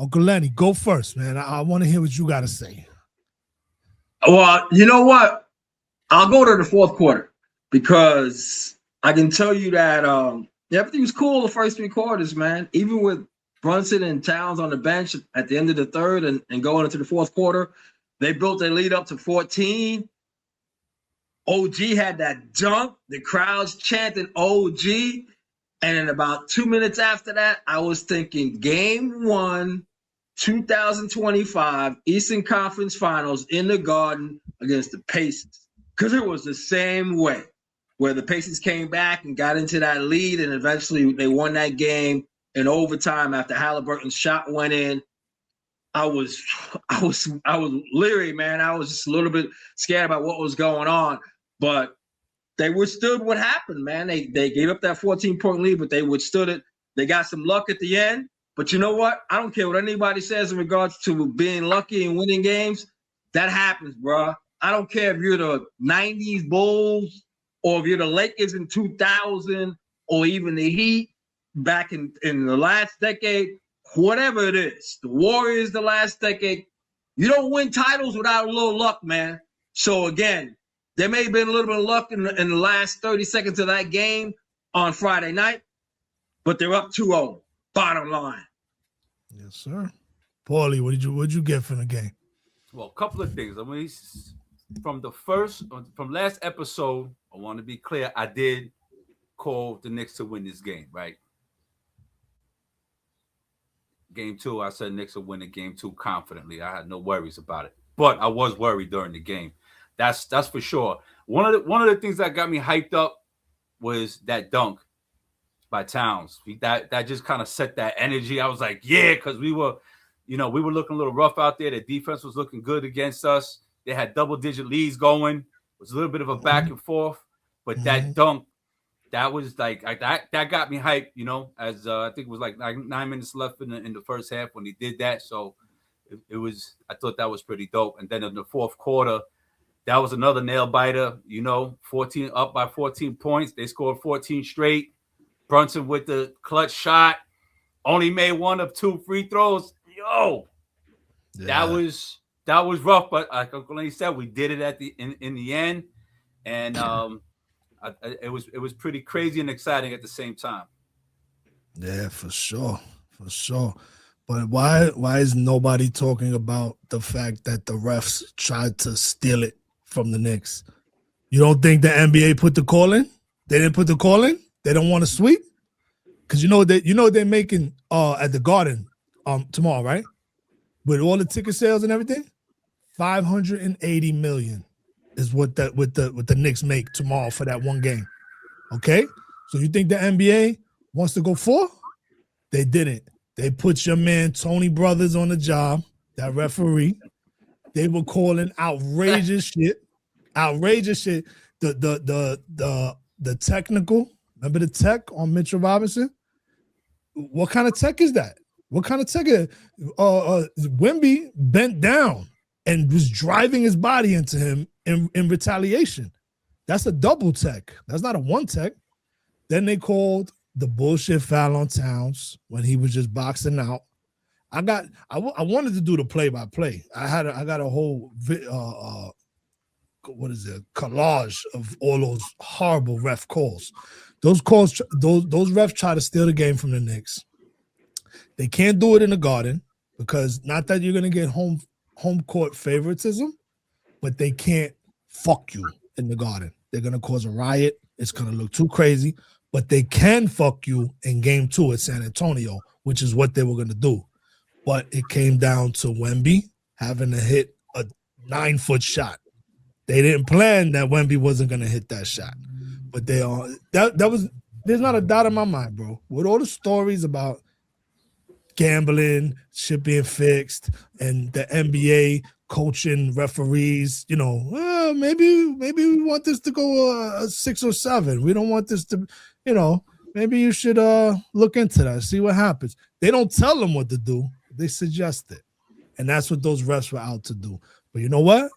Uncle Lenny, go first, man. I want to hear what you got to say. Well, you know what? I'll go to the fourth quarter because I can tell you that everything was cool the first three quarters, man. Even with Brunson and Towns on the bench at the end of the third and going into the fourth quarter, they built their lead up to 14. OG had that dunk. The crowd's chanting OG. And in about 2 minutes after that, I was thinking game 1, 2025 Eastern Conference Finals in the Garden against the Pacers. Because it was the same way, where the Pacers came back and got into that lead, and eventually they won that game in overtime after Halliburton's shot went in. I was leery, man. I was just a little bit scared about what was going on, but they withstood what happened, man. They gave up that 14-point lead, but they withstood it. They got some luck at the end. But you know what? I don't care what anybody says in regards to being lucky and winning games. That happens, bro. I don't care if you're the 90s Bulls or if you're the Lakers in 2000 or even the Heat back in the last decade. Whatever it is, the Warriors the last decade, you don't win titles without a little luck, man. So again, there may have been a little bit of luck in the last 30 seconds of that game on Friday night, but they're up 2-0. Bottom line. Yes, sir. Paulie, what'd you get from the game? Well, a couple of things. I mean, from last episode, I want to be clear. I did call the Knicks to win this game, right? Game 2, I said Knicks will win the game 2 confidently. I had no worries about it, but I was worried during the game. That's for sure. One of the things that got me hyped up was that dunk by Towns. That just kind of set that energy. I was like, yeah, because we were looking a little rough out there. The defense was looking good against us. They had double-digit leads going. It was a little bit of a back and forth, but that dunk, that was like that got me hyped, as I think it was like 9 minutes left in the first half when he did that. So it was, I thought that was pretty dope. And then in the fourth quarter, that was another nail biter, 14 up by 14 points. They scored 14 straight. Brunson with the clutch shot, only made 1 of 2 free throws. That was rough, but like Uncle Lenny said, we did it in the end, and it was pretty crazy and exciting at the same time. Yeah, for sure. But why is nobody talking about the fact that the refs tried to steal it from the Knicks? You don't think the NBA put the call in? They didn't put the call in? They don't want to sweep? Because they're making at the Garden tomorrow, right? With all the ticket sales and everything, $580 million is what the Knicks make tomorrow for that one game. Okay? So you think the NBA wants to go 4? They didn't. They put your man Tony Brothers on the job, that referee. They were calling outrageous shit. The technical, remember the tech on Mitchell Robinson? What kind of tech is that? What kind of tech is Wemby bent down and was driving his body into him in retaliation. That's a double tech. That's not a one tech. Then they called the bullshit foul on Towns when he was just boxing out. I wanted to do the play-by-play. I got a whole collage of all those horrible ref calls. Those refs try to steal the game from the Knicks. They can't do it in the Garden because not that you're gonna get home court favoritism, but they can't fuck you in the Garden. They're gonna cause a riot. It's gonna look too crazy, but they can fuck you in game 2 at San Antonio, which is what they were gonna do. But it came down to Wemby having to hit a 9-foot shot. They didn't plan that Wemby wasn't gonna hit that shot, but they are. That was. There's not a doubt in my mind, bro. With all the stories about gambling, shit being fixed, and the NBA coaching referees, maybe we want this to go a 6 or 7. We don't want this to, maybe you should look into that, see what happens. They don't tell them what to do. They suggest it. And that's what those refs were out to do. But you know what?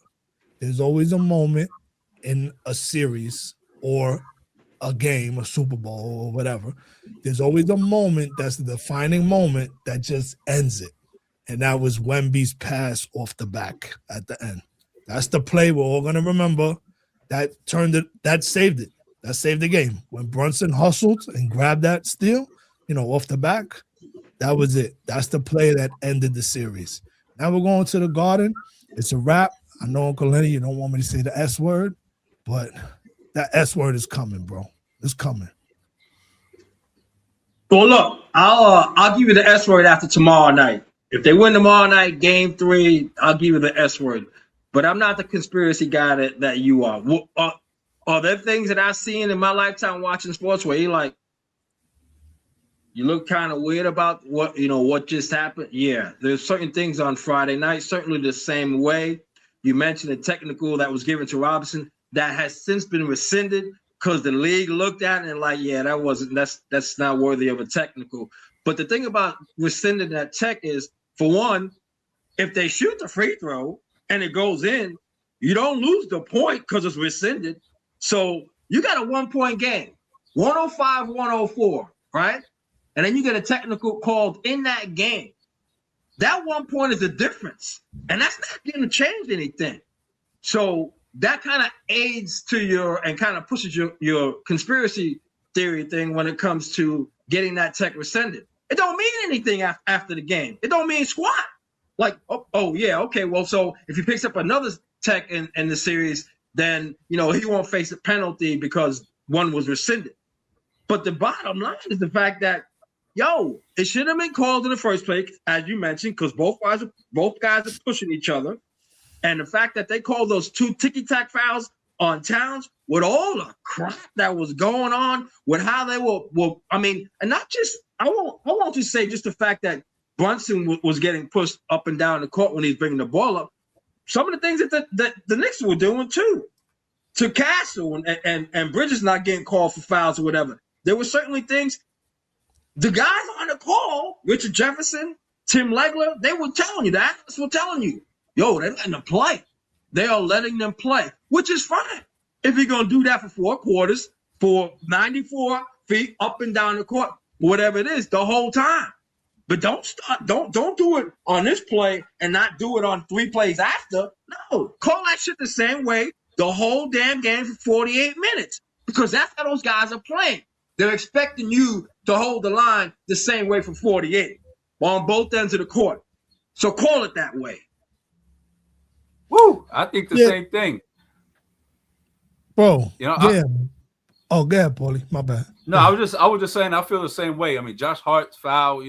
There's always a moment in a series or a game, a Super Bowl or whatever. There's always a moment that's the defining moment that just ends it. and that was Wemby's pass off the back at the end. That's the play we're all gonna remember. That saved it. That saved the game. When Brunson hustled and grabbed that steal, off the back, that was it. That's the play that ended the series. Now we're going to the Garden. It's a wrap. I know, Uncle Lenny, you don't want me to say the S word, but that S word is coming, bro. It's coming. Well, look, I'll give you the S word after tomorrow night. If they win tomorrow night, game 3, I'll give you the S word. But I'm not the conspiracy guy that you are. Are there things that I've seen in my lifetime watching sports where you look kind of weird about what just happened? Yeah, there's certain things on Friday night, certainly the same way. You mentioned the technical that was given to Robinson that has since been rescinded because the league looked at it and that's not worthy of a technical. But the thing about rescinding that tech is, for one, if they shoot the free throw and it goes in, you don't lose the point because it's rescinded. So you got a 1-point game, 105-104, right? And then you get a technical called in that game. That 1 point is the difference. And that's not going to change anything. So that kind of aids to and kind of pushes your conspiracy theory thing when it comes to getting that tech rescinded. It don't mean anything after the game. It don't mean squat. Like, oh yeah, okay, well, so if he picks up another tech in the series, then, he won't face a penalty because one was rescinded. But the bottom line is the fact that, it should have been called in the first place, as you mentioned, because both guys are pushing each other. And the fact that they called those 2 ticky-tack fouls on Towns with all the crap that was going on, with how they were and not just, I won't just say just the fact that Brunson was getting pushed up and down the court when he's bringing the ball up. Some of the things that the Knicks were doing too, to Castle and Bridges not getting called for fouls or whatever. There were certainly things. The guys on the call, Richard Jefferson, Tim Legler, they were telling you, the athletes were telling you, they're letting them play. They are letting them play, which is fine. If you're going to do that for 4 quarters, for 94 feet up and down the court, whatever it is, the whole time. But don't do it on this play and not do it on 3 plays after. No, call that shit the same way the whole damn game for 48 minutes, because that's how those guys are playing. They're expecting you to hold the line the same way for 48 on both ends of the court. So call it that way. Woo! I think the same thing. Bro, yeah. Oh, go ahead, Paulie. My bad. No, I was just saying I feel the same way. I mean, Josh Hart's foul,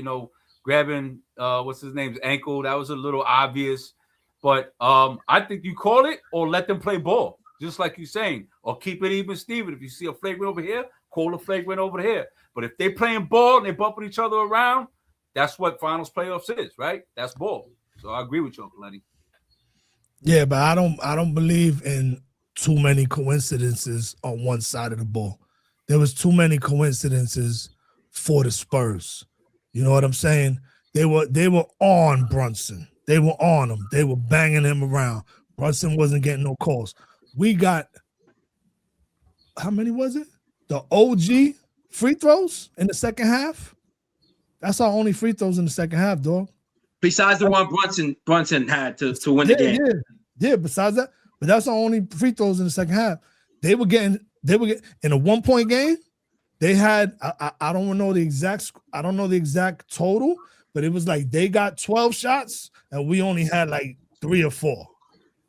grabbing what's his name's ankle, that was a little obvious. But I think you call it or let them play ball, just like you're saying, or keep it even, Steven. If you see a flagrant over here, call a flagrant over here. But if they're playing ball and they're bumping each other around, that's what finals playoffs is, right? That's ball. So I agree with you, Uncle Lenny. Yeah, but I don't believe in too many coincidences on one side of the ball. There was too many coincidences for the Spurs. You know what I'm saying? They were on Brunson. They were on him. They were banging him around. Brunson wasn't getting no calls. We got, how many was it? The OG free throws in the second half. That's our only free throws in the second half, dog. Besides the one Brunson had to win the game. Yeah, besides that. But that's our only free throws in the second half. They were getting in a 1-point game. They had I don't know the exact total, but it was like they got 12 shots and we only had like 3 or 4.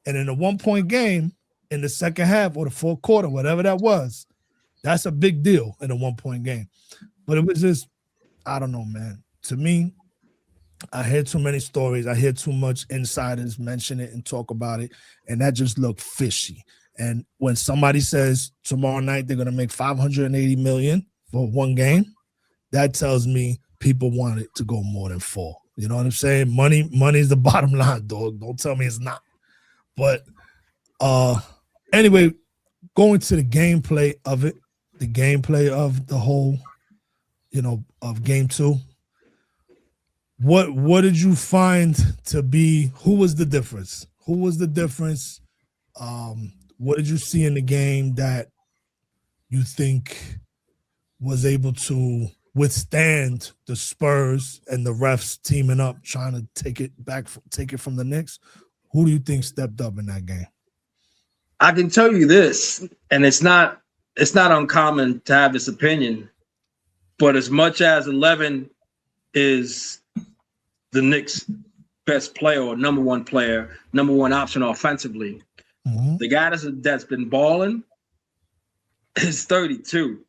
And in a 1-point game in the second half or the fourth quarter, whatever that was, that's a big deal in a 1-point game. But it was just, I don't know, man. To me, I hear too many stories. I hear too much insiders mention it and talk about it, and that just looked fishy. And when somebody says tomorrow night they're going to make $580 million for 1 game, that tells me people want it to go more than 4. You know what I'm saying? Money is the bottom line, dog. Don't tell me it's not. But anyway, going to the gameplay of it, the gameplay of the whole, of game 2. What did you find to be, who was the difference? What did you see in the game that you think was able to withstand the Spurs and the refs teaming up, trying to take it from the Knicks? Who do you think stepped up in that game? I can tell you this, and it's not uncommon to have this opinion, but as much as 11 is the Knicks' best player or number one option offensively, the guy that's been balling is 32.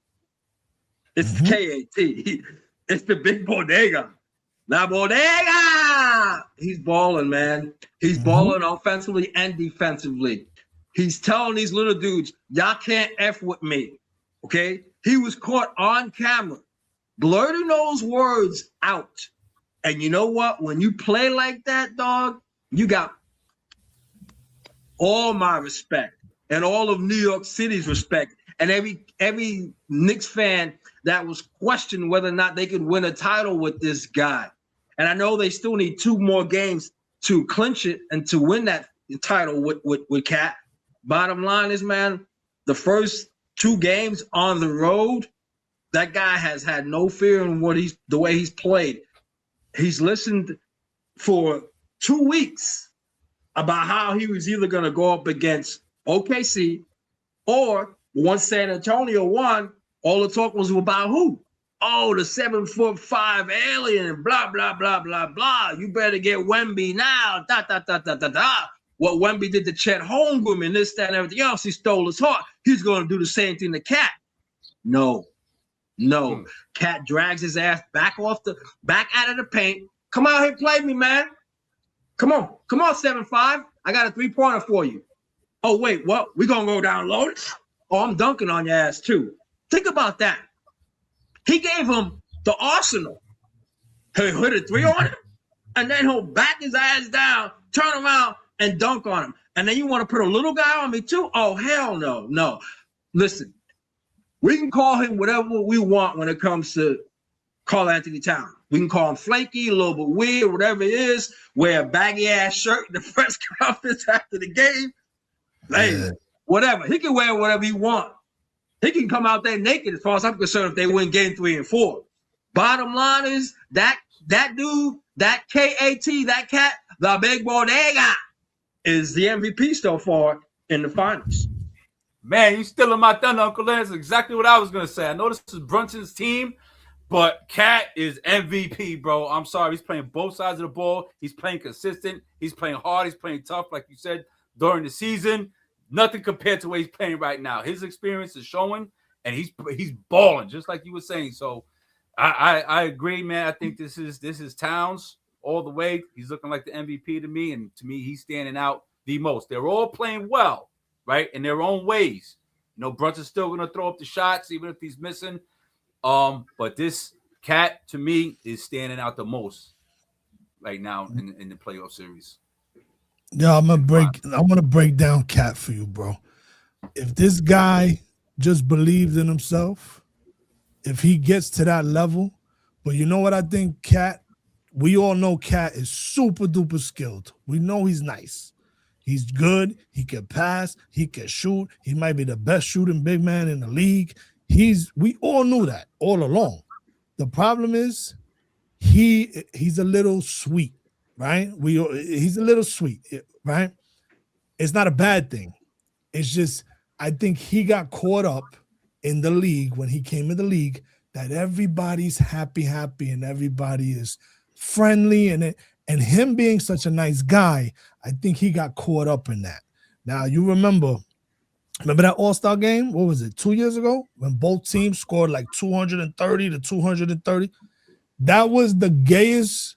It's KAT. It's the big bodega. La bodega. He's balling, man. He's balling offensively and defensively. He's telling these little dudes, y'all can't F with me. Okay? He was caught on camera, blurting those words out. And you know what? When you play like that, dog, you got all my respect and all of New York City's respect. And every Knicks fan that was questioning whether or not they could win a title with this guy. And I know they still need 2 more games to clinch it and to win that title with Cat. Bottom line is, man, the first 2 games on the road, that guy has had no fear in the way he's played. He's listened for 2 weeks about how he was either going to go up against OKC or once San Antonio won, all the talk was about who? Oh, the 7'5" alien, blah, blah, blah, blah, blah. You better get Wemby now. Da, da, da, da, da, da. What Wemby did to Chet Holmgren and this, that, and everything else, he stole his heart. He's going to do the same thing to Cat. No. Cat drags his ass back out of the paint. Come out here and play me, man. Come on, 7'5". I got a 3-pointer for you. Oh, wait, what? We going to go down low? Oh, I'm dunking on your ass, too. Think about that. He gave him the arsenal. He'll hit a 3 on him, and then he'll back his ass down, turn around, and dunk on him. And then you want to put a little guy on me, too? Oh, hell no. No. Listen, we can call him whatever we want when it comes to Karl-Anthony Towns. We can call him flaky, a little bit weird, whatever it is, wear a baggy-ass shirt in the press conference after the game. Hey, whatever. He can wear whatever he wants. He can come out there naked as far as I'm concerned if they win game 3 and 4. Bottom line is that dude, that KAT, that Cat, the big bodega, is the MVP so far in the finals. Man, you stealing my thunder, Uncle Len. That's exactly what I was going to say. I know this is Brunson's team, but Cat is MVP, bro. I'm sorry. He's playing both sides of the ball. He's playing consistent. He's playing hard. He's playing tough, like you said, during the season. Nothing compared to what he's playing right now. His experience is showing, and he's balling, just like you were saying. So I agree, man. I think this is Towns all the way. He's looking like the MVP to me, and to me, he's standing out the most. They're all playing well, right, in their own ways. You know, Brunson's still going to throw up the shots, even if he's missing. But this Cat, to me, is standing out the most right now in the playoff series. Yeah, I want to break down Cat for you, bro. If this guy just believes in himself, if he gets to that level, but you know what I think, Cat? We all know Cat is super duper skilled. We know he's nice. He's good. He can pass. He can shoot. He might be the best shooting big man in the league. We all knew that all along. The problem is he's a little sweet. Right? He's a little sweet, right? It's not a bad thing. It's just I think he got caught up in the league when he came in the league that everybody's happy, and everybody is friendly, and him being such a nice guy, I think he got caught up in that. Now you remember that All-Star game? What was it? 2 years ago when both teams scored like 230 to 230. That was the gayest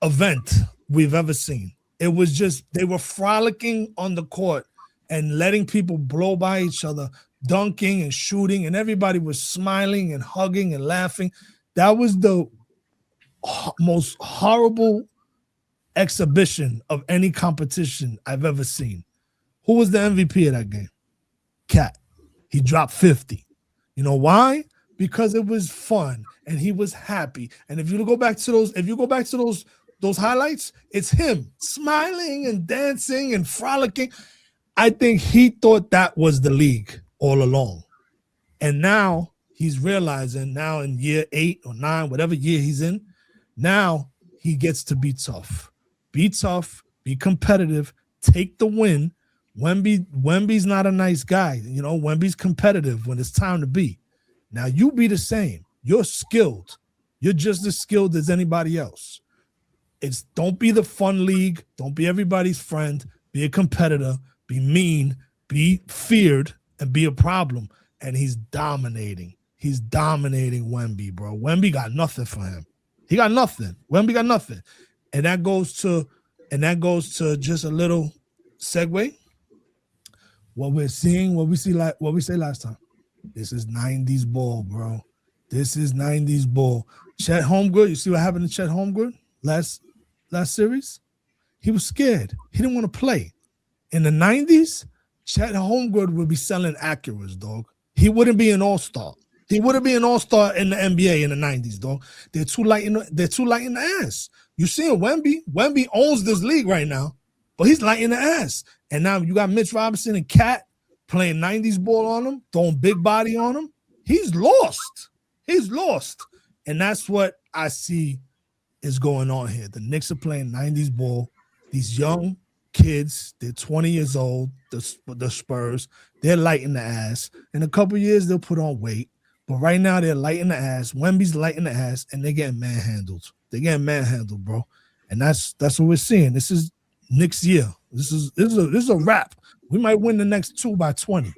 event we've ever seen. It was just they were frolicking on the court and letting people blow by each other, dunking and shooting, and everybody was smiling and hugging and laughing. That was the most horrible exhibition of any competition I've ever seen. Who was the MVP of that game? Cat. He dropped 50. You know why? Because it was fun and he was happy. And if you go back to those highlights, it's him smiling and dancing and frolicking. I think he thought that was the league all along. And now he's realizing now in year 8 or 9, whatever year he's in, now he gets to be tough. Be tough, be competitive, take the win. Wemby's not a nice guy. You know, Wemby's competitive when it's time to be. Now you be the same. You're skilled. You're just as skilled as anybody else. Don't be the fun league. Don't be everybody's friend. Be a competitor. Be mean. Be feared and be a problem. And he's dominating. He's dominating Wemby, bro. Wemby got nothing for him. He got nothing. Wemby got nothing. And that goes to just a little segue. What we're seeing, what we say last time. This is 90s ball, bro. This is 90s ball. Chet Holmgren, you see what happened to Chet Holmgren last series? He was scared. He didn't want to play. In the 90s, Chet Holmgren would be selling Acuras, dog. He wouldn't be an all-star. He wouldn't be an all-star in the NBA in the 90s, dog. They're too light in the ass. You see Wemby? Wemby owns this league right now, but he's light in the ass. And now you got Mitch Robinson and Cat playing 90s ball on him, throwing big body on him. He's lost. He's lost. And that's what I see is going on here. The Knicks are playing 90s ball. These young kids, they're 20 years old, the Spurs, they're light in the ass. In a couple years, they'll put on weight. But right now, they're light in the ass. Wemby's light in the ass, and they're getting manhandled. They're getting manhandled, bro. And that's what we're seeing. This is Knicks year. This is a wrap. We might win the next 2 by 20.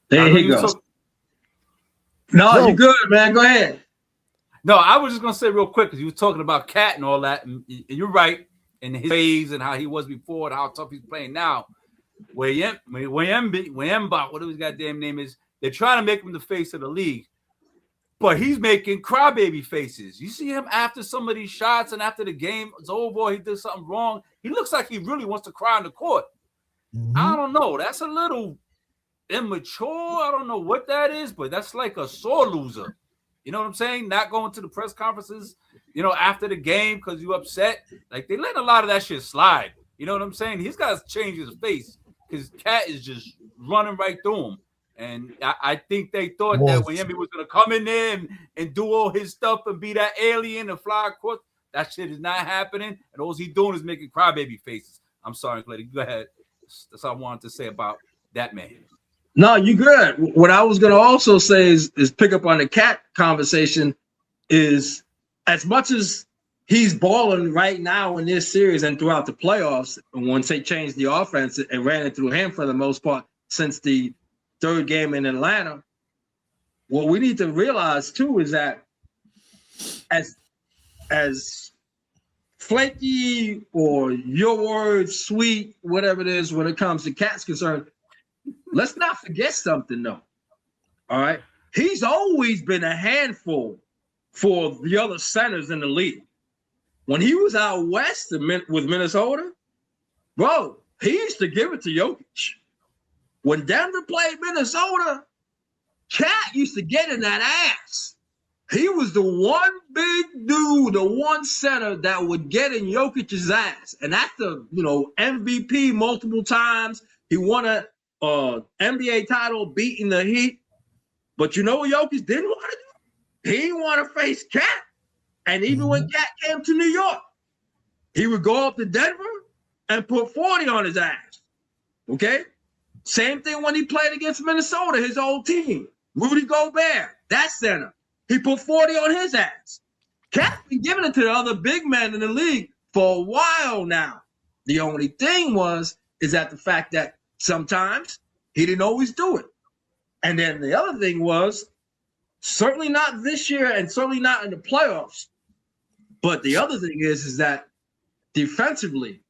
There he goes. No, you're good, man. Go ahead. No, I was just gonna say real quick because you were talking about Cat and all that, and you're right in his phase and how he was before and how tough he's playing now. Wembanyama, whatever his goddamn name is, they're trying to make him the face of the league, but he's making crybaby faces. You see him after some of these shots and after the game is over, he did something wrong. He looks like he really wants to cry on the court. Mm-hmm. I don't know. That's a little immature. I don't know what that is, but that's like a sore loser. You know what I'm saying? Not going to the press conferences, after the game because you upset. Like, they let a lot of that shit slide. You know what I'm saying? He's got to change his face because Cat is just running right through him. And I think they thought that when Wemby was going to come in there and do all his stuff and be that alien and fly across, that shit is not happening. And all he's doing is making crybaby faces. I'm sorry, Lenny. Go ahead. That's all I wanted to say about that man. No, you good. What I was going to also say is pick up on the Cat conversation is as much as he's balling right now in this series and throughout the playoffs, and once they changed the offense and ran it through him for the most part since the third game in Atlanta, what we need to realize too is that as flaky or your words sweet, whatever it is when it comes to Cat's concerned, let's not forget something though. All right. He's always been a handful for the other centers in the league. When he was out west with Minnesota, bro, he used to give it to Jokic. When Denver played Minnesota, Cat used to get in that ass. He was the one big dude, the one center that would get in Jokic's ass. And that's the, MVP multiple times. He won a NBA title beating the Heat. But you know what Jokic didn't want to do? He didn't want to face Cat. And even when Cat came to New York, he would go up to Denver and put 40 on his ass. Okay? Same thing when he played against Minnesota, his old team. Rudy Gobert, that center. He put 40 on his ass. Cat's been giving it to the other big men in the league for a while now. The only thing is that the fact that sometimes he didn't always do it. And then the other thing was, certainly not this year and certainly not in the playoffs. But the other thing is that defensively,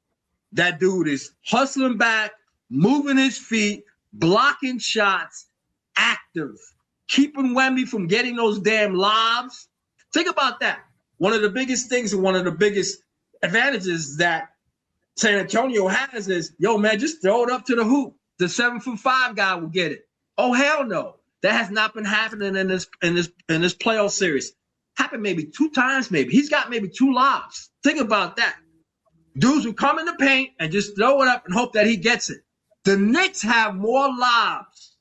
that dude is hustling back, moving his feet, blocking shots, active, keeping Wemby from getting those damn lobs. Think about that. One of the biggest things and one of the biggest advantages that San Antonio has is, yo, man, just throw it up to the hoop. The 7'5" guy will get it. Oh, hell no. That has not been happening in this playoff series. Happened maybe 2 times, maybe. He's got maybe 2 lobs. Think about that. Dudes will come in the paint and just throw it up and hope that he gets it. The Knicks have more lobs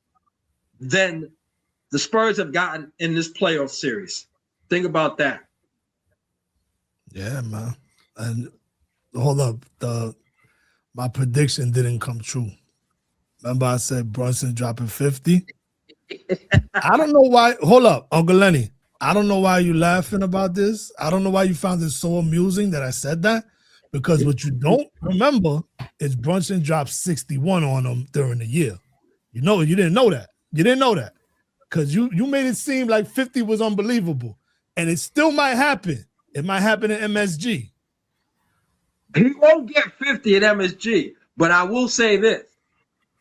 than the Spurs have gotten in this playoff series. Think about that. Yeah, man. And hold up, my prediction didn't come true. Remember I said Brunson dropping 50? I don't know why. Hold up, Uncle Lenny. I don't know why you laughing about this. I don't know why you found it so amusing that I said that. Because what you don't remember is Brunson dropped 61 on him during the year. You didn't know that. You didn't know that. Because you made it seem like 50 was unbelievable. And it still might happen. It might happen in MSG. He won't get 50 at MSG, but I will say this.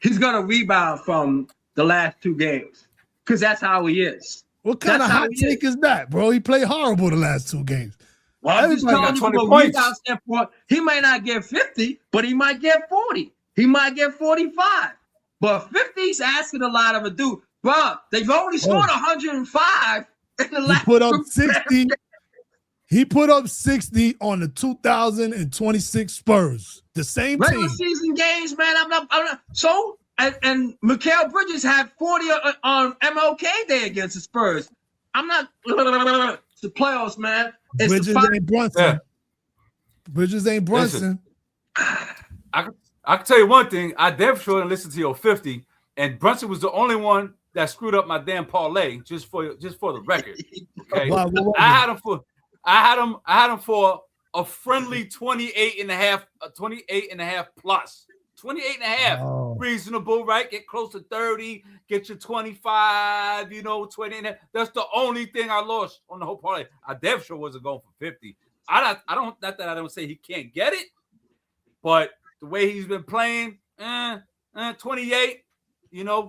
He's going to rebound from the last 2 games because that's how he is. What kind of hot take is that, bro? He played horrible the last 2 games. Well, I'm just telling you from a rebound standpoint, he might not get 50, but he might get 40. He might get 45. But 50's asking a lot of a dude. Bro, they've only scored 105 in the last. He put up 60. He put up 60 on the 2026 Spurs. The same regular team. Season games, man. I'm not. So, and Mikal Bridges had 40 on MLK Day against the Spurs. I'm not. It's the playoffs, man. It's Bridges ain't Brunson. Yeah. Bridges ain't Brunson. I can tell you one thing. I definitely sure didn't listen to your 50, and Brunson was the only one that screwed up my damn parlay. Just for the record, okay. I had him for a friendly 28.5 plus. 28.5. Oh. Reasonable, right? Get close to 30, get your 25, 20. That's the only thing I lost on the whole parlay. I definitely sure wasn't going for 50. I don't say he can't get it, but the way he's been playing, 28,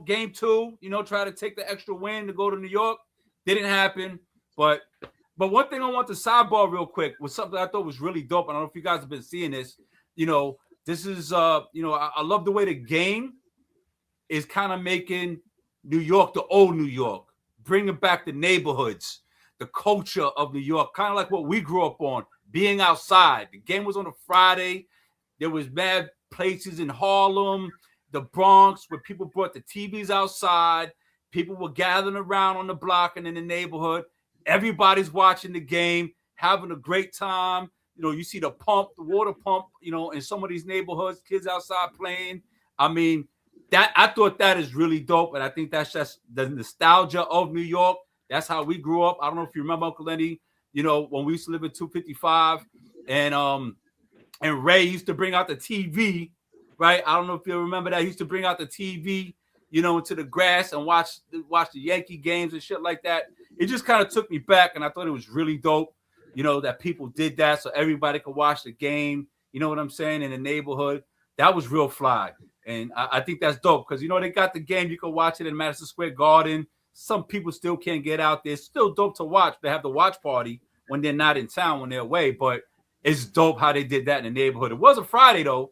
game 2, try to take the extra win to go to New York. Didn't happen, But one thing I want to sidebar real quick was something I thought was really dope. I don't know if you guys have been seeing this. This is I love the way the game is kind of making New York the old New York, bringing back the neighborhoods, the culture of New York, kind of like what we grew up on, being outside. The game was on a Friday. There was mad places in Harlem, the Bronx, where people brought the TVs outside. People were gathering around on the block and in the neighborhood. Everybody's watching the game, having a great time. You see the water pump, in some of these neighborhoods, kids outside playing. I mean, I thought that is really dope. And I think that's just the nostalgia of New York. That's how we grew up. I don't know if you remember, Uncle Lenny, when we used to live in 255 and Ray used to bring out the TV, right? I don't know if you remember that. He used to bring out the TV, into the grass and watch the Yankee games and shit like that. It just kind of took me back, and I thought it was really dope, that people did that so everybody could watch the game, you know what I'm saying, in the neighborhood. That was real fly, and I think that's dope because, they got the game. You can watch it in Madison Square Garden. Some people still can't get out there. It's still dope to watch. They have the watch party when they're not in town, when they're away, but it's dope how they did that in the neighborhood. It was a Friday, though.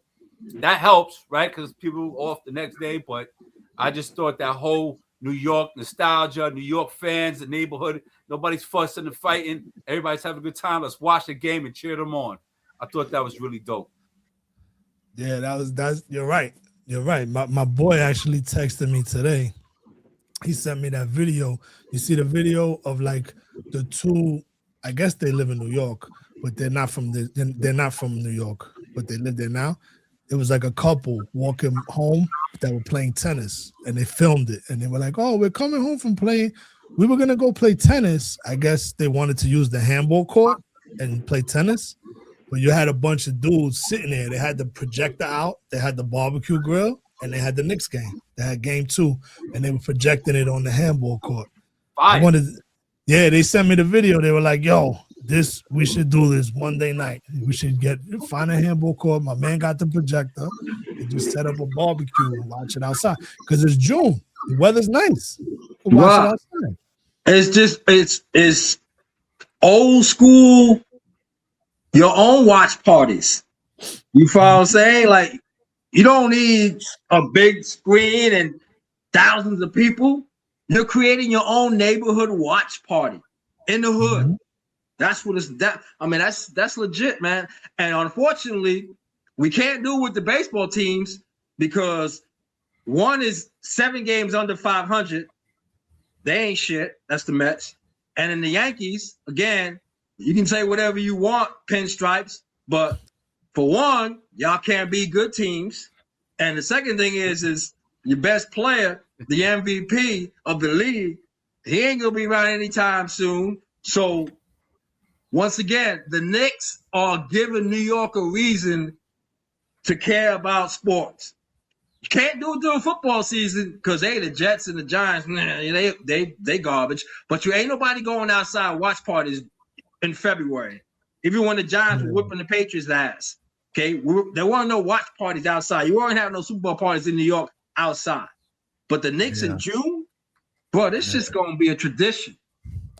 That helps, right, because people were off the next day, but I just thought that whole New York nostalgia, New York fans, the neighborhood, nobody's fussing and fighting. Everybody's having a good time. Let's watch the game and cheer them on. I thought that was really dope. Yeah, that's you're right. You're right. My boy actually texted me today. He sent me that video. You see the video of like the two, I guess they live in New York, but they're not from New York, but they live there now. It was like a couple walking home that were playing tennis, and they filmed it. And they were like, "Oh, we're coming home from playing. We were gonna go play tennis." I guess they wanted to use the handball court and play tennis, but you had a bunch of dudes sitting there. They had the projector out, they had the barbecue grill, and they had the Knicks game. They had game 2, and they were projecting it on the handball court. They sent me the video. They were like, "Yo, we should do this Monday night. We should find a handball court." My man got the projector and just set up a barbecue and watch it outside because it's June. The weather's nice. Watch it outside. It's old school, your own watch parties. You follow what I'm saying? Like, you don't need a big screen and thousands of people. You're creating your own neighborhood watch party in the hood. Mm-hmm. That's what it's that. I mean, that's legit, man. And unfortunately, we can't do it with the baseball teams because one is 7 games under 500, They ain't shit. That's the Mets. And in the Yankees, again, you can say whatever you want, pinstripes, but for one, y'all can't be good teams. And the second thing is your best player, the MVP of the league, he ain't gonna be around anytime soon. So once again, the Knicks are giving New York a reason to care about sports. You can't do it during football season because the Jets and the Giants, they garbage. But you ain't nobody going outside watch parties in February. Even when the Giants were whipping the Patriots' ass. Okay, there weren't no watch parties outside. You weren't having no Super Bowl parties in New York outside. But the Knicks in June, bro, this just gonna be a tradition.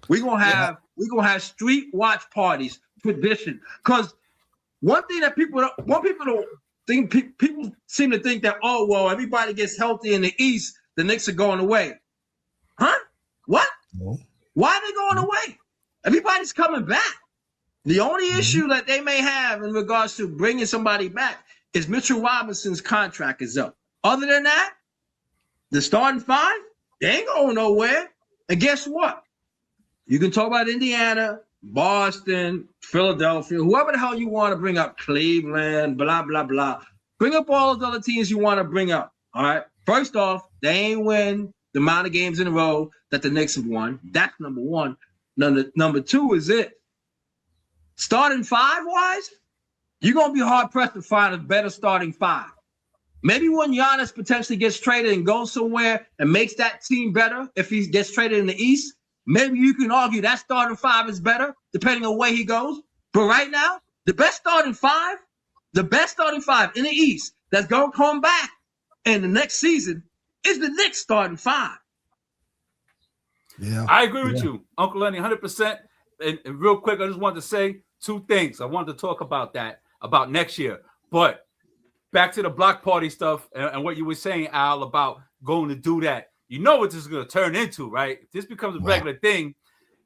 We're gonna have street watch parties, tradition. Because one thing that people don't think, people seem to think that, oh well, everybody gets healthy in the East, the Knicks are going away. Huh? What? No. Why are they going away? Everybody's coming back. The only issue that they may have in regards to bringing somebody back is Mitchell Robinson's contract is up. Other than that, the starting five, they ain't going nowhere. And guess what? You can talk about Indiana, Boston, Philadelphia, whoever the hell you want to bring up, Cleveland, blah, blah, blah. Bring up all those other teams you want to bring up, all right? First off, they ain't win the amount of games in a row that the Knicks have won. That's number one. Number two is it. Starting five-wise, you're going to be hard-pressed to find a better starting five. Maybe when Giannis potentially gets traded and goes somewhere and makes that team better, if he gets traded in the East, maybe you can argue that starting five is better, depending on where he goes. But right now, the best starting five in the East that's going to come back in the next season is the Knicks starting five. Yeah, I agree with you, Uncle Lenny, 100%. And real quick, I just wanted to say two things. I wanted to talk about that, about next year. But back to the block party stuff and what you were saying, Al, about going to do that. You know what this is going to turn into, right? If this becomes a regular thing,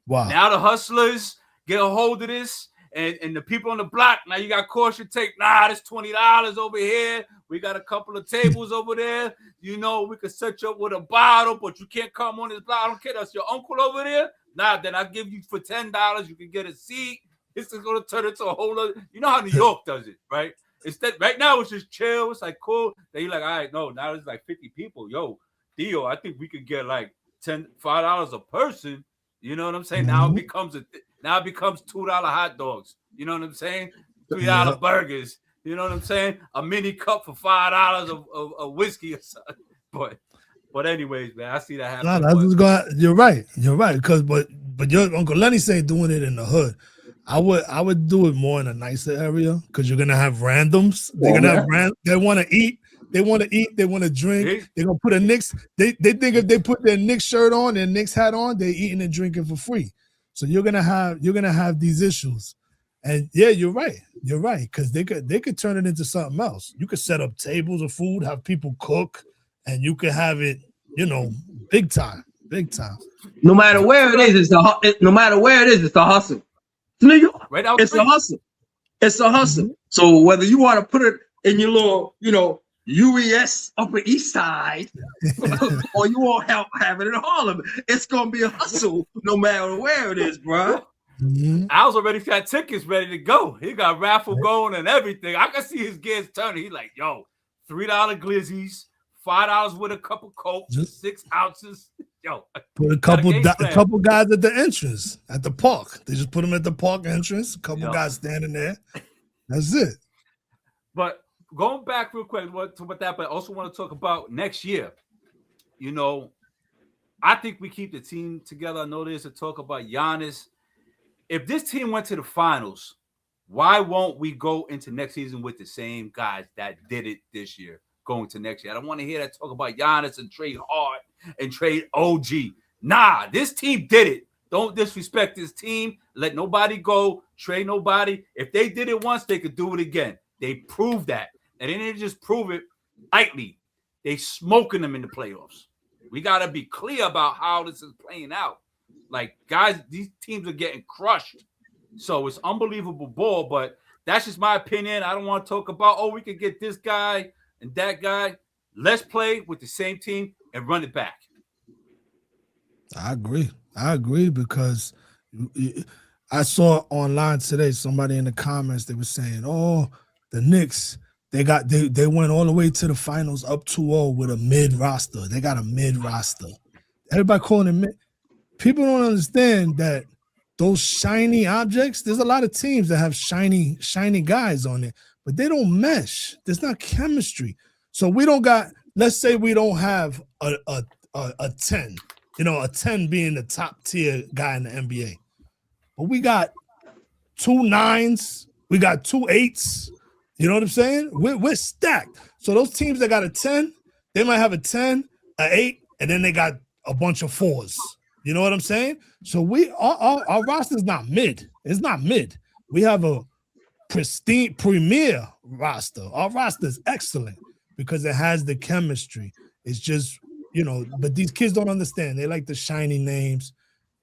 now the hustlers get a hold of this, and the people on the block, now you got caution tape. Nah, there's $20 over here. We got a couple of tables over there. You know, we could set you up with a bottle, but you can't come on this block. I don't care. That's your uncle over there. Nah, then I'll give you for $10. You can get a seat. This is going to turn into a whole other. You know how New York does it, right? Instead, right now it's just chill. It's like cool. Then you're like, all right, no, now it's like 50 people. Yo, Theo, I think we could get like $5 a person. You know what I'm saying? Now it becomes $2 hot dogs. You know what I'm saying? $3 burgers. You know what I'm saying? A mini cup for $5 of whiskey or something. But anyways, man, I see that happening. No, that's what's going. You're right. Because but your Uncle Lenny saying doing it in the hood. I would do it more in a nicer area because you're gonna have randoms. They're gonna have they want to eat. They want to eat. They want to drink. They're gonna put a Knicks. They think if they put their Knicks shirt on, their Knicks hat on, they're eating and drinking for free. So you're gonna have these issues. And yeah, you're right. Because they could turn it into something else. You could set up tables of food, have people cook, and you could have it, big time. No matter where it is, it's the hustle. It's New York. Right out it's the hustle. It's a hustle. Mm-hmm. So whether you want to put it in your little, UES Upper East Side, or you won't have it in Harlem, it's gonna be a hustle no matter where it is, bro. Mm-hmm. Al's already got tickets ready to go. He got raffle going and everything. I can see his gears turning. He's like, yo, $3 glizzies, $5 with a cup of Coke, 6 ounces. Yo, put a couple guys at the entrance at the park. They just put them at the park entrance. A couple guys standing there. That's it. But going back real quick with that, but I also want to talk about next year. I think we keep the team together. I know there's a talk about Giannis. If this team went to the finals, why won't we go into next season with the same guys that did it this year going to next year? I don't want to hear that talk about Giannis and trade Hart and trade OG. Nah, this team did it. Don't disrespect this team. Let nobody go. Trade nobody. If they did it once, they could do it again. They proved that. And they didn't just prove it lightly. They smoking them in the playoffs. We got to be clear about how this is playing out. Like, guys, these teams are getting crushed. So it's unbelievable ball, but that's just my opinion. I don't want to talk about, we could get this guy and that guy. Let's play with the same team and run it back. I agree because I saw online today somebody in the comments they were saying, "Oh, the Knicks they went all the way to the finals up 2-0 with a mid roster. They got a mid roster. Everybody calling it mid. People don't understand that those shiny objects. There's a lot of teams that have shiny guys on it, but they don't mesh. There's not chemistry. So we don't got. Let's say we don't have a 10. You know, a 10 being the top tier guy in the NBA. But we got 2 9s, we got 2 8s. You know what I'm saying? We're stacked. So those teams that got a 10, they might have a 10, an 8, and then they got a bunch of 4s. You know what I'm saying? So our roster is not mid. It's not mid. We have a pristine premier roster. Our roster is excellent because it has the chemistry. It's just, you know, but these kids don't understand. They like the shiny names.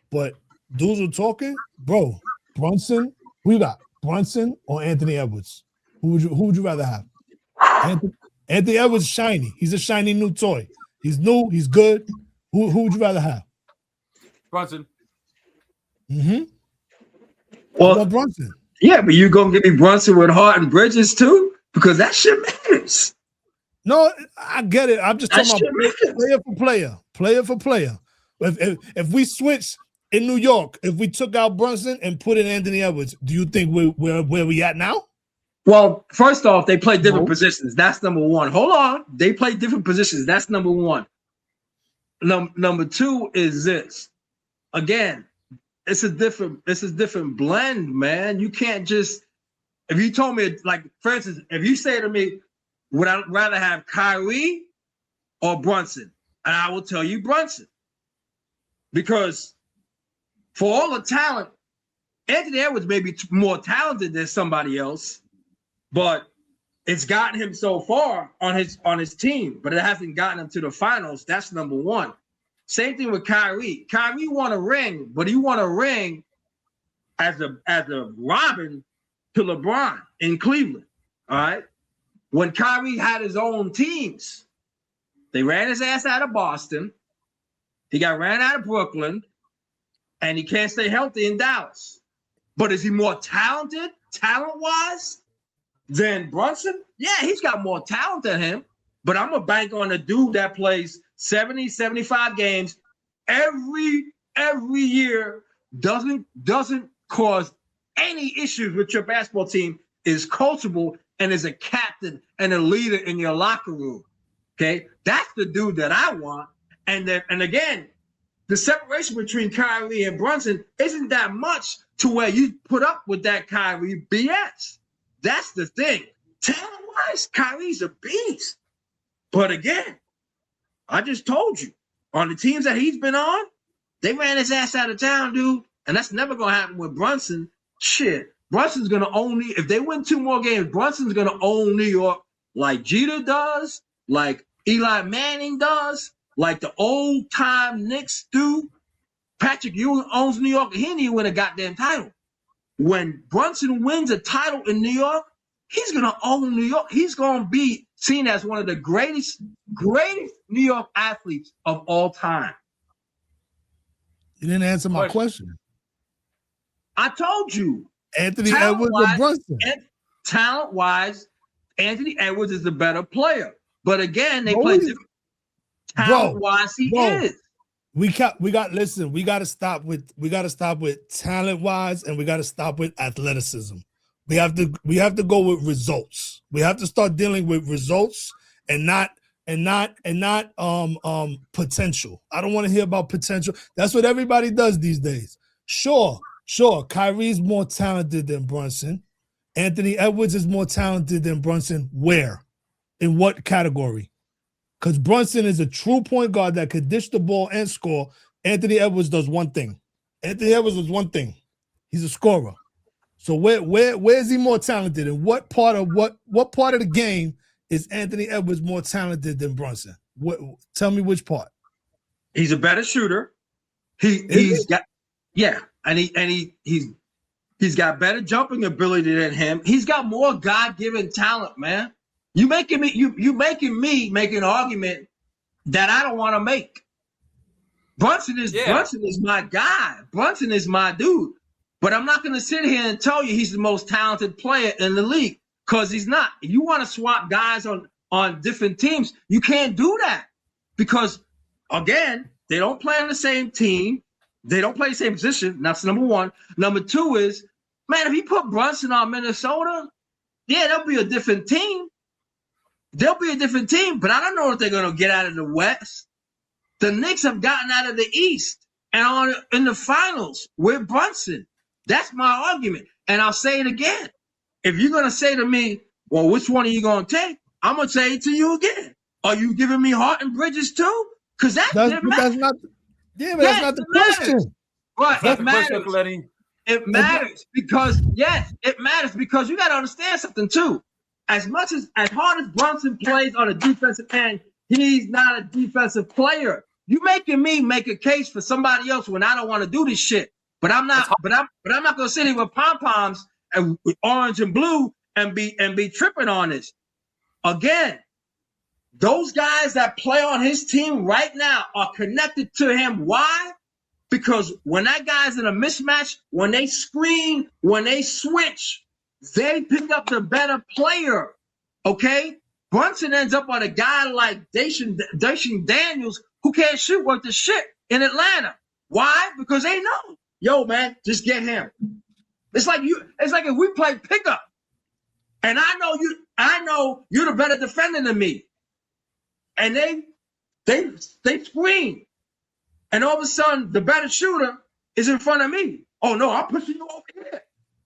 But dudes are talking, bro, Brunson, who you got? Brunson or Anthony Edwards? Who would you rather have? Anthony Edwards is shiny. He's a shiny new toy. He's new, he's good. Who would you rather have? Brunson. Mm-hmm. Well, Brunson. Yeah, but you gonna give me Brunson with Hart and Bridges too? Because that shit matters. No, I get it. I'm just talking about player for player. If we switch in New York, if we took out Brunson and put in Anthony Edwards, do you think we're where we at now? Well, first off, they play different positions. That's number one. Hold on. They play different positions. That's number one. Number two is this. Again, it's a different blend, man. You can't just, if you told me, like, for instance, if you say to me, would I rather have Kyrie or Brunson? And I will tell you Brunson. Because for all the talent, Anthony Edwards may be more talented than somebody else, but it's gotten him so far on his team, but it hasn't gotten him to the finals. That's number one. Same thing with Kyrie. Kyrie won a ring, but he won a ring as a Robin to LeBron in Cleveland. All right. When Kyrie had his own teams, they ran his ass out of Boston. He got ran out of Brooklyn, and he can't stay healthy in Dallas. But is he more talented, talent-wise, than Brunson? Yeah, he's got more talent than him. But I'm a bank on a dude that plays 70, 75 games every year, doesn't cause any issues with your basketball team, is coachable, and is a captain and a leader in your locker room. Okay, that's the dude that I want. And again, the separation between Kyrie and Brunson isn't that much to where you put up with that Kyrie BS. That's the thing. Talent-wise, Kyrie's a beast. But again, I just told you, on the teams that he's been on, they ran his ass out of town, dude. And that's never going to happen with Brunson. Shit. Brunson's going to own, if they win 2 more games, Brunson's going to own New York like Jeter does, like Eli Manning does, like the old-time Knicks do. Patrick Ewing owns New York. He didn't even win a goddamn title. When Brunson wins a title in New York, he's going to own New York. He's going to be seen as one of the greatest New York athletes of all time. You didn't answer my question. I told you. Anthony Edwards or Brunson? Talent-wise, Anthony Edwards is the better player. But again, they play different. Talent-wise, he is. We got to stop with talent-wise, and we got to stop with athleticism. We have to go with results. We have to start dealing with results and not potential. I don't want to hear about potential. That's what everybody does these days. Sure. Kyrie's more talented than Brunson. Anthony Edwards is more talented than Brunson. Where? In what category? Because Brunson is a true point guard that could dish the ball and score. Anthony Edwards does one thing. He's a scorer. So where is he more talented? And what part of the game is Anthony Edwards more talented than Brunson? Tell me which part. He's a better shooter. He's got got better jumping ability than him. He's got more God-given talent, man. You making me make an argument that I don't want to make. Brunson is my guy. Brunson is my dude. But I'm not going to sit here and tell you he's the most talented player in the league because he's not. If you want to swap guys on different teams, you can't do that because, again, they don't play on the same team. They don't play the same position. That's number one. Number two is, man, if you put Brunson on Minnesota, yeah, they'll be a different team. They'll be a different team, but I don't know if they're going to get out of the West. The Knicks have gotten out of the East and are in the finals with Brunson. That's my argument. And I'll say it again. If you're going to say to me, well, which one are you going to take? I'm going to say it to you again. Are you giving me Harden Bridges too? Because that's not the question. But it matters. Lenny. It matters because, yes, it matters because you got to understand something too. As hard as Brunson plays on a defensive end, he's not a defensive player. You making me make a case for somebody else when I don't want to do this shit. But I'm not. But I'm not gonna sit here with pom poms and with orange and blue and be tripping on this. Again, those guys that play on his team right now are connected to him. Why? Because when that guy's in a mismatch, when they screen, when they switch, they pick up the better player. Okay? Brunson ends up on a guy like Dacian Daniels who can't shoot worth the shit in Atlanta. Why? Because they know, yo, man, just get him. It's like if we play pickup, and I know you're the better defender than me, and they screen, and all of a sudden the better shooter is in front of me. Oh no, I'm pushing you over here.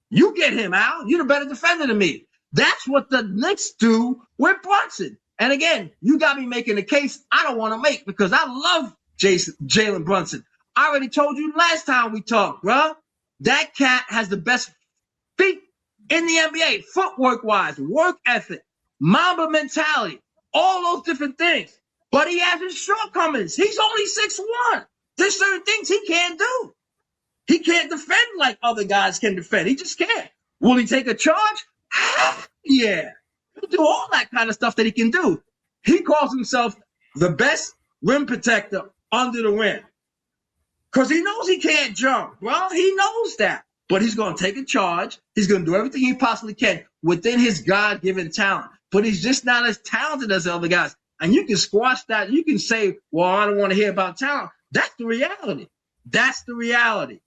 You get him, Al. You're the better defender than me. That's what the Knicks do with Brunson. And again, you got me making a case I don't want to make because I love Jalen Brunson. I already told you last time we talked, bro. That cat has the best feet in the NBA, footwork-wise, work ethic, Mamba mentality, all those different things. But he has his shortcomings. He's only 6'1". There's certain things he can't do. He can't defend like other guys can defend. He just can't. Will he take a charge? Yeah. He'll do all that kind of stuff that he can do. He calls himself the best rim protector under the rim. Because he knows he can't jump. Well, he knows that. But he's going to take a charge. He's going to do everything he possibly can within his God-given talent. But he's just not as talented as the other guys. And you can squash that. You can say, well, I don't want to hear about talent. That's the reality. That's the reality.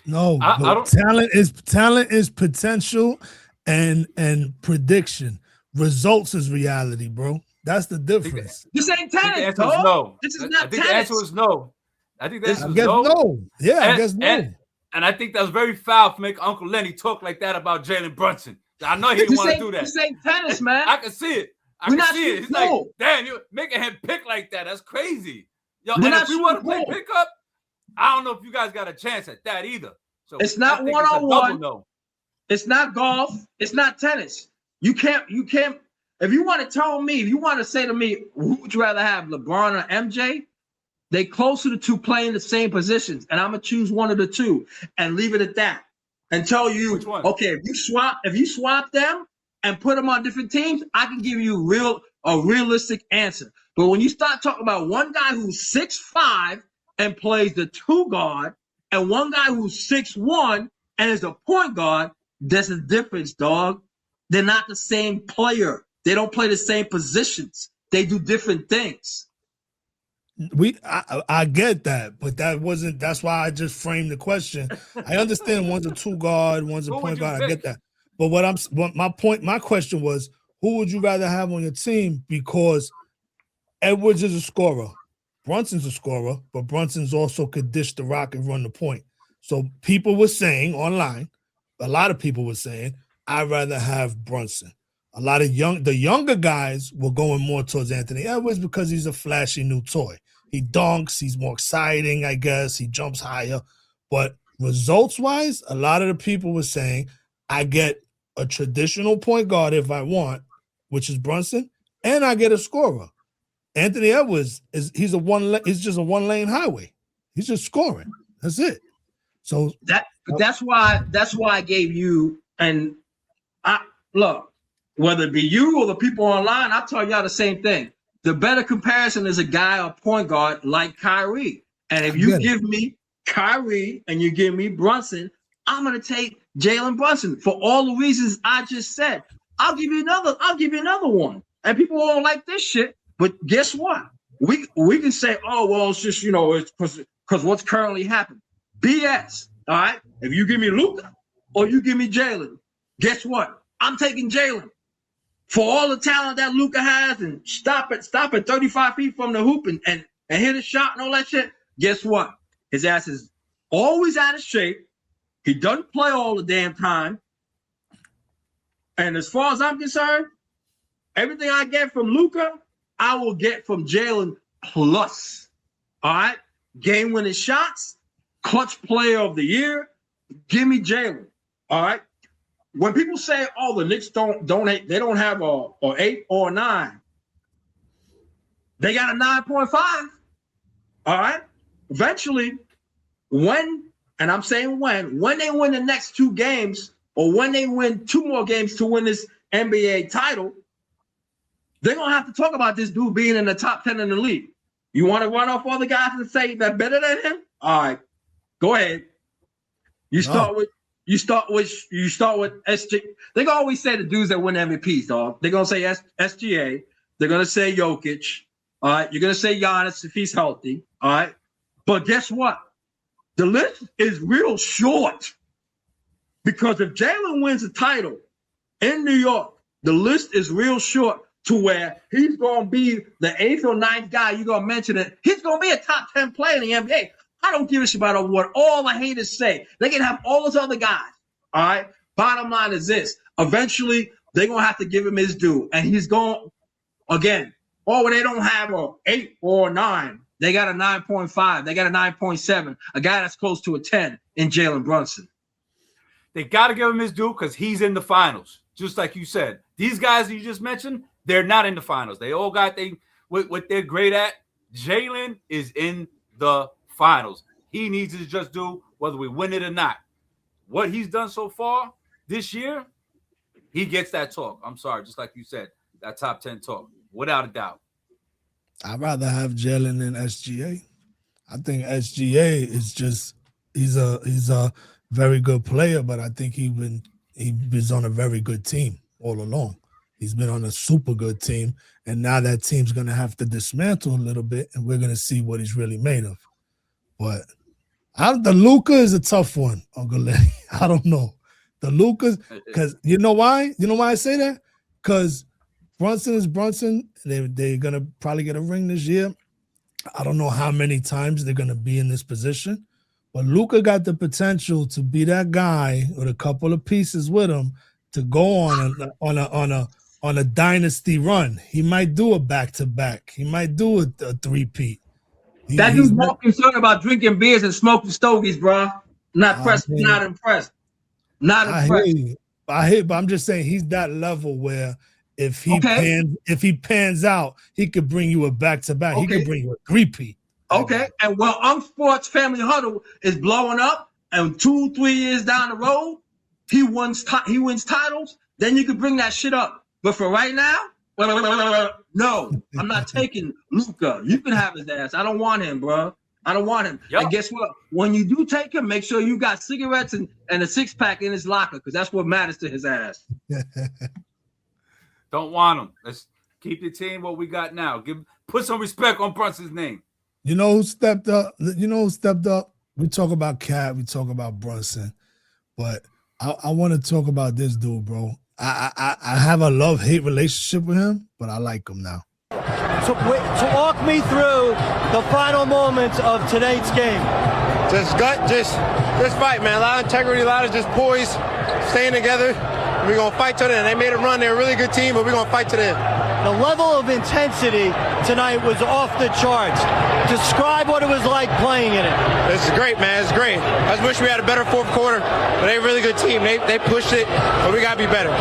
No, talent is potential and prediction. Results is reality, bro. That's the difference. This ain't tennis, the answer is no. This is not tennis. The answer is no. I think the answer is no. Yeah, I guess no. And I think that's very foul for making Uncle Lenny talk like that about Jalen Brunson. I know he didn't want to do that. This ain't tennis, man. I can see it. I can see it. It's like, damn, you're making him pick like that. That's crazy. Yo, and if we want to play pickup, I don't know if you guys got a chance at that either. So it's not one-on-one. No. It's not golf. It's not tennis. You can't. If you want to tell me, if you want to say to me, who would you rather have, LeBron or MJ? They closer to two playing the same positions, and I'm gonna choose one of the two and leave it at that. And tell you, okay, if you swap them and put them on different teams, I can give you a realistic answer. But when you start talking about one guy who's 6'5" and plays the 2 guard, and one guy who's 6'1" and is a point guard, there's a difference, dog. They're not the same player. They don't play the same positions. They do different things. I get that, but that's why I just framed the question. I understand one's a 2 guard, one's a point guard. I get that. But my question was, who would you rather have on your team? Because Edwards is a scorer. Brunson's a scorer, but Brunson's also could dish the rock and run the point. So people were saying online, a lot of people were saying, I'd rather have Brunson. A lot of the younger guys were going more towards Anthony Edwards because he's a flashy new toy. He dunks, he's more exciting, I guess. He jumps higher. But results-wise, a lot of the people were saying, I get a traditional point guard if I want, which is Brunson, and I get a scorer. Anthony Edwards he's just a one-lane highway. He's just scoring. That's it. So that's why I gave you, and look, whether it be you or the people online, I tell y'all the same thing. The better comparison is a guy or point guard like Kyrie. And if you give me Kyrie and you give me Brunson, I'm gonna take Jalen Brunson for all the reasons I just said. I'll give you another one. And people won't like this shit, but guess what? We can say, oh well, it's just it's because what's currently happening. BS. All right. If you give me Luka or you give me Jalen, guess what? I'm taking Jalen. For all the talent that Luka has and stop at 35 feet from the hoop and hit a shot and all that shit, guess what? His ass is always out of shape. He doesn't play all the damn time. And as far as I'm concerned, everything I get from Luka, I will get from Jalen plus. All right? Game-winning shots, clutch player of the year, give me Jalen. All right? When people say, "Oh, the Knicks they don't have a 8 or a 9," they got a 9.5. All right. Eventually, when they win the next 2 games, or when they win 2 more games to win this NBA title, they're gonna have to talk about this dude being in the top 10 in the league. You want to run off all the guys and say they're better than him? All right, go ahead. You start with SG. They gonna always say the dudes that win MVPs, dog. They're gonna say SGA. They're gonna say Jokic. All right. You're gonna say Giannis if he's healthy. All right. But guess what? The list is real short. Because if Jalen wins a title in New York, the list is real short to where he's gonna be the 8th or 9th guy you're gonna mention it. He's gonna be a top 10 player in the NBA. I don't give a shit about what all the haters say. They can have all those other guys. All right. Bottom line is this. Eventually, they're going to have to give him his due. And he's going, again, they don't have a 8 or a 9. They got a 9.5. They got a 9.7. A guy that's close to a 10 in Jalen Brunson. They got to give him his due because he's in the finals. Just like you said. These guys you just mentioned, they're not in the finals. They all got what they're great at. Jalen is in the finals. He needs to just do whether we win it or not. What he's done so far this year, he gets that talk. I'm sorry, just like you said, that top 10 talk, without a doubt. I'd rather have Jalen than SGA. I think SGA is just he's a very good player, but I think he was on a very good team all along. He's been on a super good team, and now that team's gonna have to dismantle a little bit, and we're gonna see what he's really made of. But the Luka is a tough one, Uncle Lenny. I don't know. The Lukas, because you know why? You know why I say that? Because Brunson is Brunson. They're going to probably get a ring this year. I don't know how many times they're going to be in this position. But Luka got the potential to be that guy with a couple of pieces with him to go on a dynasty run. He might do a back-to-back. He might do a three-peat. That dude's more concerned about drinking beers and smoking stogies, bro. Not impressed. Not impressed. Not impressed. But I'm just saying he's that level where if he pans out, he could bring you a back-to-back. He could bring you a three-peat. Okay. And while UNK Sports Family Huddle is blowing up, and 2-3 years down the road, he wins titles, then you can bring that shit up. But for right now, no, I'm not taking Luka. You can have his ass. I don't want him, bro. I don't want him. Yep. And guess what? When you do take him, make sure you got cigarettes and a 6-pack in his locker, because that's what matters to his ass. Don't want him. Let's keep the team what we got now. Put some respect on Brunson's name. You know who stepped up? We talk about Cat, we talk about Brunson, but I want to talk about this dude, bro. I have a love-hate relationship with him, but I like him now. To walk me through the final moments of tonight's game. Just fight, man. A lot of integrity, a lot of just poise, staying together. We're going to fight to the end. They made a run. They're a really good team, but we're going to fight to the end. The level of intensity tonight was off the charts. Describe what it was like playing in it. It's great, man. It's great. I just wish we had a better fourth quarter, but they're a really good team. They pushed it, but we got to be better.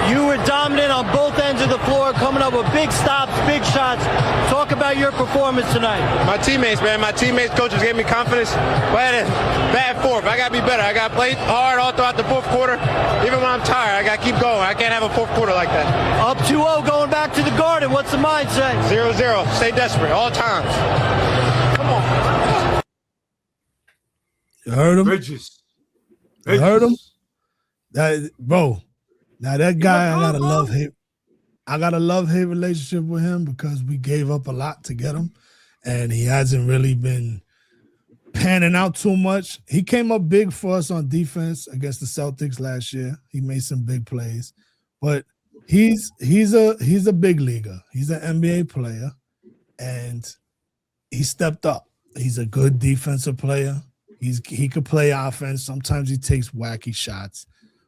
You were dominant on both ends of the floor, coming up with big stops, big shots. Talk about your performance tonight. My teammates, man. My teammates, coaches gave me confidence. But I had a bad fourth. I got to be better. I got to play hard all throughout the fourth quarter. Even when I'm tired, I got to keep going. I can't have a fourth quarter like that. Up 2-0 going back to the Garden. What's the mindset? 0-0. Stay desperate all times. Come on. You heard him? Bridges. You heard him? That, bro, now that guy, I got a love-hate relationship with him because we gave up a lot to get him, and he hasn't really been panning out too much. He came up big for us on defense against the Celtics last year. He made some big plays, but he's a big leaguer. He's an NBA player, and he stepped up. He's a good defensive player. He could play offense. Sometimes he takes wacky shots,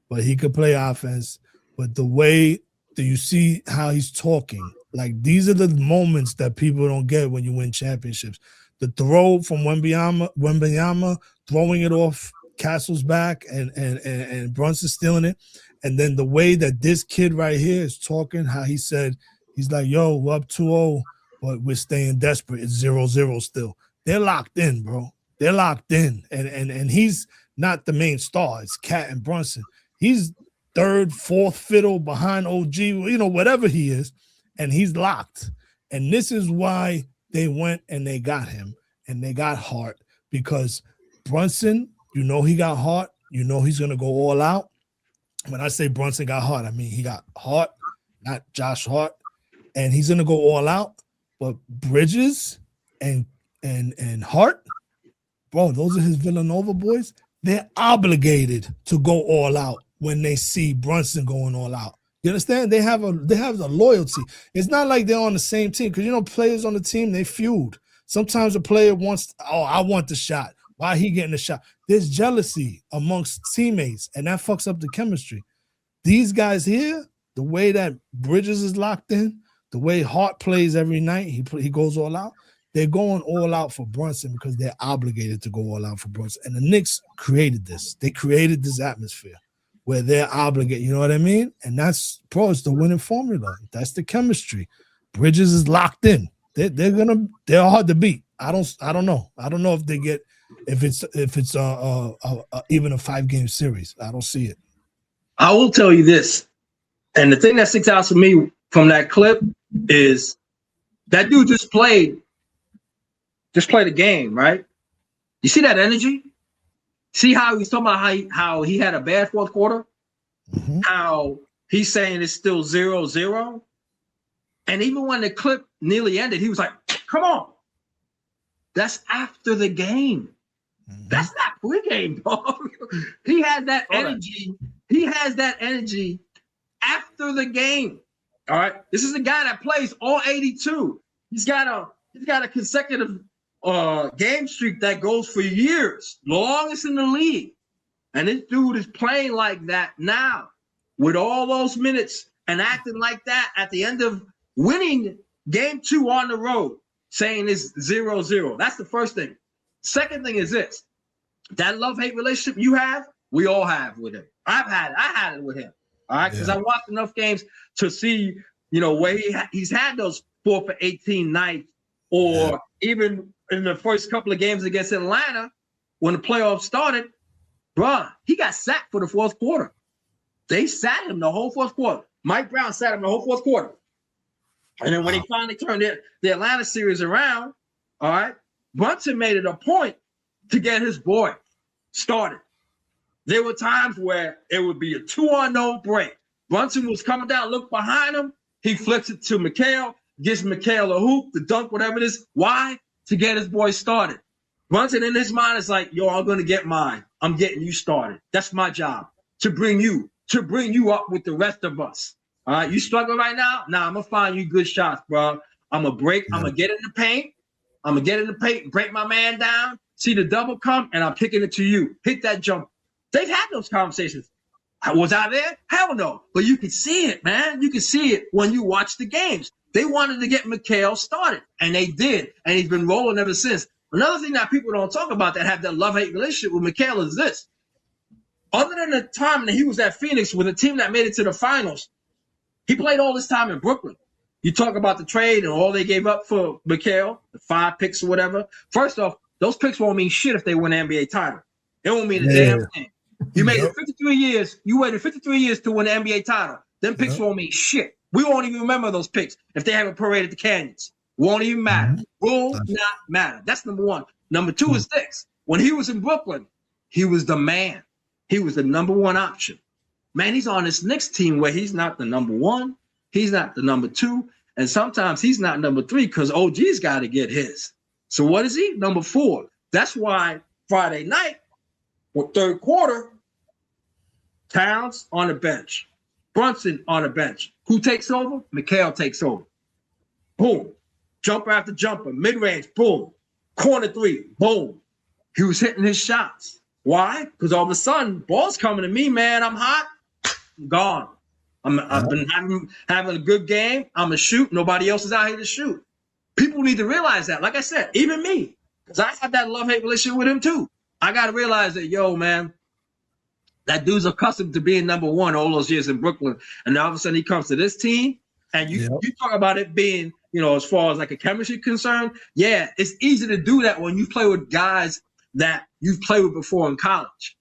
but he could play offense. But the way that you see how he's talking, like these are the moments that people don't get when you win championships. The throw from Wembanyama throwing it off Castle's back and Brunson stealing it. And then the way that this kid right here is talking, how he said, he's like, yo, we're up 2-0, but we're staying desperate. It's 0-0 still. They're locked in, bro. They're locked in. And he's not the main star. It's Cat and Brunson. He's third, fourth fiddle behind OG, whatever he is. And he's locked. And this is why they went and they got him. And they got Hart. Because Brunson, he got Hart. He's going to go all out. When I say Brunson got Hart, I mean he got Hart, not Josh Hart. And he's going to go all out. But Bridges and Hart, bro, those are his Villanova boys. They're obligated to go all out when they see Brunson going all out. You understand? They have a loyalty. It's not like they're on the same team because players on the team, they feud. Sometimes a player wants, I want the shot. Why he getting the shot? There's jealousy amongst teammates, and that fucks up the chemistry. These guys here, the way that Bridges is locked in, the way Hart plays every night, he goes all out. They're going all out for Brunson because they're obligated to go all out for Brunson. And the Knicks created this. They created this atmosphere where they're obligated. You know what I mean? And that's, it's the winning formula. That's the chemistry. Bridges is locked in. They're hard to beat. I don't know. I don't know if they get if it's even a 5-game series. I don't see it. I will tell you this, and the thing that sticks out to me from that clip is that dude just played a game, right? You see that energy? See how he's talking about how he had a bad fourth quarter? Mm-hmm. How he's saying it's still 0-0. And even when the clip nearly ended, he was like, come on. That's after the game. Mm-hmm. That's not pregame, dog. He has that energy. He has that energy after the game. All right. This is the guy that plays all 82. He's got a consecutive game streak that goes for years, longest in the league. And this dude is playing like that now with all those minutes and acting like that at the end of winning game 2 on the road, saying it's 0-0. That's the first thing. Second thing is this. That love-hate relationship you have, we all have with him. I had it with him. All right. Because I watched enough games to see, where he's had those 4 for 18 nights, or even in the first couple of games against Atlanta, when the playoffs started, bruh, he got sacked for the fourth quarter. They sat him the whole fourth quarter. Mike Brown sat him the whole fourth quarter. And then when he finally turned the Atlanta series around, all right, Brunson made it a point to get his boy started. There were times where it would be a 2-0 break. Brunson was coming down, look behind him. He flips it to Mikal, gives Mikal a hoop, the dunk, whatever it is. Why? To get his boy started. Brunson in his mind is like, yo, I'm going to get mine. I'm getting you started. That's my job, to bring you up with the rest of us. All right, you struggling right now? Nah, I'm going to find you good shots, bro. I'm going to break. I'm going to get in the paint. Break my man down. See the double come, and I'm kicking it to you. Hit that jump. They've had those conversations. Was I there? Hell no. But you can see it, man. You can see it when you watch the games. They wanted to get Mikal started, and they did. And he's been rolling ever since. Another thing that people don't talk about that have that love-hate relationship with Mikal is this. Other than the time that he was at Phoenix with a team that made it to the finals, he played all this time in Brooklyn. You talk about the trade and all they gave up for Mikal, the 5 picks or whatever. First off, those picks won't mean shit if they win an NBA title. It won't mean a damn thing. You made it 53 years. You waited 53 years to win an NBA title. Them picks won't mean shit. We won't even remember those picks if they haven't paraded the canyons. Won't even matter. Will not matter. That's number one. Number two is this. When he was in Brooklyn, he was the man. He was the number one option. Man, he's on this Knicks team where he's not the number one. He's not the number two. And sometimes he's not number three because OG's got to get his. So what is he? Number four. That's why Friday night, or third quarter, Towns on the bench. Brunson on the bench. Who takes over? Mikal takes over. Boom. Jumper after jumper. Mid-range. Boom. Corner three. Boom. He was hitting his shots. Why? Because all of a sudden, ball's coming to me, man. I'm hot. I'm gone. I've been having a good game. I'm a shoot. Nobody else is out here to shoot. People need to realize that. Like I said, even me, because I have that love-hate relationship with him too. I got to realize that, yo, man, that dude's accustomed to being number one all those years in Brooklyn. And now all of a sudden he comes to this team, and you talk about it being, as far as like a chemistry concern, yeah, it's easy to do that when you play with guys that you've played with before in college.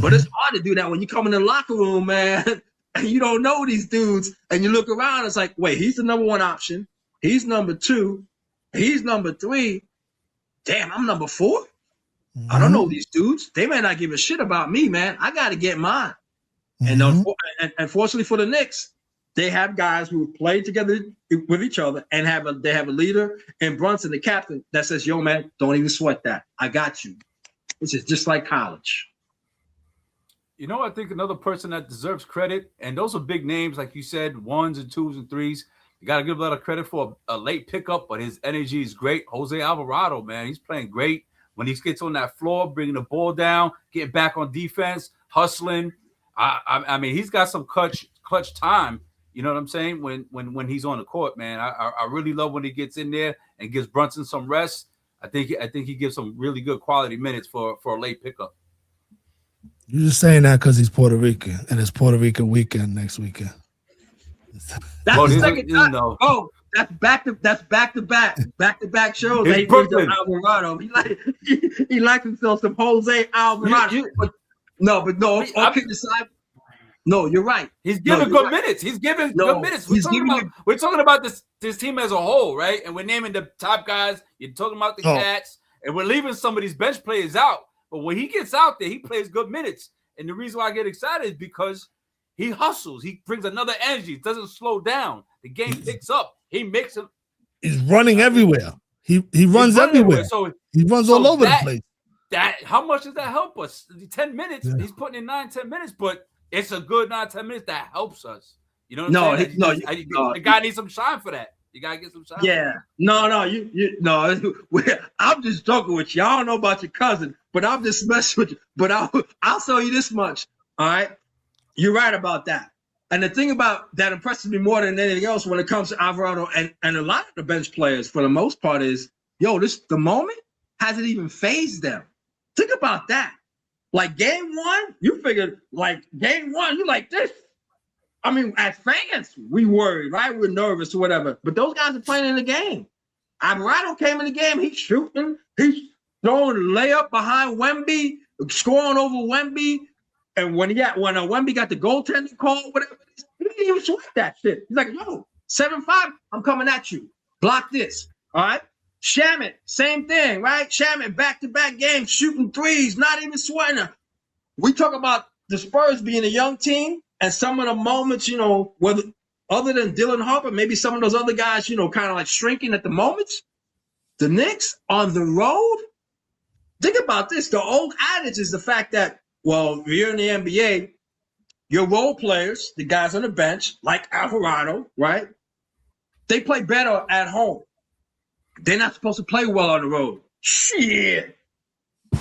But it's hard to do that when you come in the locker room, man, and you don't know these dudes, and you look around, it's like, wait, he's the number one option. He's number two. He's number three. Damn, I'm number four. I don't know these dudes. They may not give a shit about me, man. I got to get mine. And unfortunately for the Knicks, they have guys who play together with each other and they have a leader in Brunson, the captain, that says, yo, man, don't even sweat that. I got you. Which is just like college. I think another person that deserves credit, and those are big names, like you said, ones and twos and threes. You got to give a lot of credit for a late pickup, but his energy is great. Jose Alvarado, man, he's playing great. When he gets on that floor, bringing the ball down, getting back on defense, hustling. I mean, he's got some clutch time. You know what I'm saying? When he's on the court, man, I really love when he gets in there and gives Brunson some rest. I think he gives some really good quality minutes for a late pickup. You're just saying that because he's Puerto Rican and it's Puerto Rican weekend next weekend. That's the second time. Oh, that's back to back shows. It's Brooklyn. Alvarado. He likes himself some Jose Alvarado. No. All kidding aside, no, you're right. He's giving good minutes. He's giving good minutes. We're talking about this team as a whole, right? And we're naming the top guys. You're talking about the Cats, and we're leaving some of these bench players out. But when he gets out there, he plays good minutes. And the reason why I get excited is because he hustles. He brings another energy. It doesn't slow down. The game picks up. He makes him. He's running everywhere. He runs everywhere. So he runs all over the place. How much does that help us? 10 minutes. Yeah. He's putting in 9-10 minutes, but it's a good 9-10 minutes that helps us. You know what I'm saying? The guy needs some shine for that. You gotta get some shine. Yeah. No. I'm just joking with you. I don't know about your cousin, but I'm just messing with you. But I'll tell you this much. All right. You're right about that. And the thing about that impresses me more than anything else when it comes to Alvarado and a lot of the bench players for the most part is, the moment hasn't even phased them. Think about that. Like game one, you figured game one, you like this. I mean, as fans, we worried, right? We're nervous or whatever. But those guys are playing in the game. Alvarado came in the game. He's shooting. He's throwing layup behind Wemby, scoring over Wemby. And when Wemby got the goaltending call, whatever, he didn't even sweat that shit. He's like, 7-5, I'm coming at you. Block this. All right. Shamet, same thing, right? Shamet, back-to-back games, shooting threes, not even sweating her. We talk about the Spurs being a young team, and some of the moments, whether other than Dylan Harper, maybe some of those other guys, kind of like shrinking at the moments. The Knicks on the road, think about this. The old adage is the fact that, if you're in the NBA, your role players, the guys on the bench, like Alvarado, right? They play better at home. They're not supposed to play well on the road. Shit.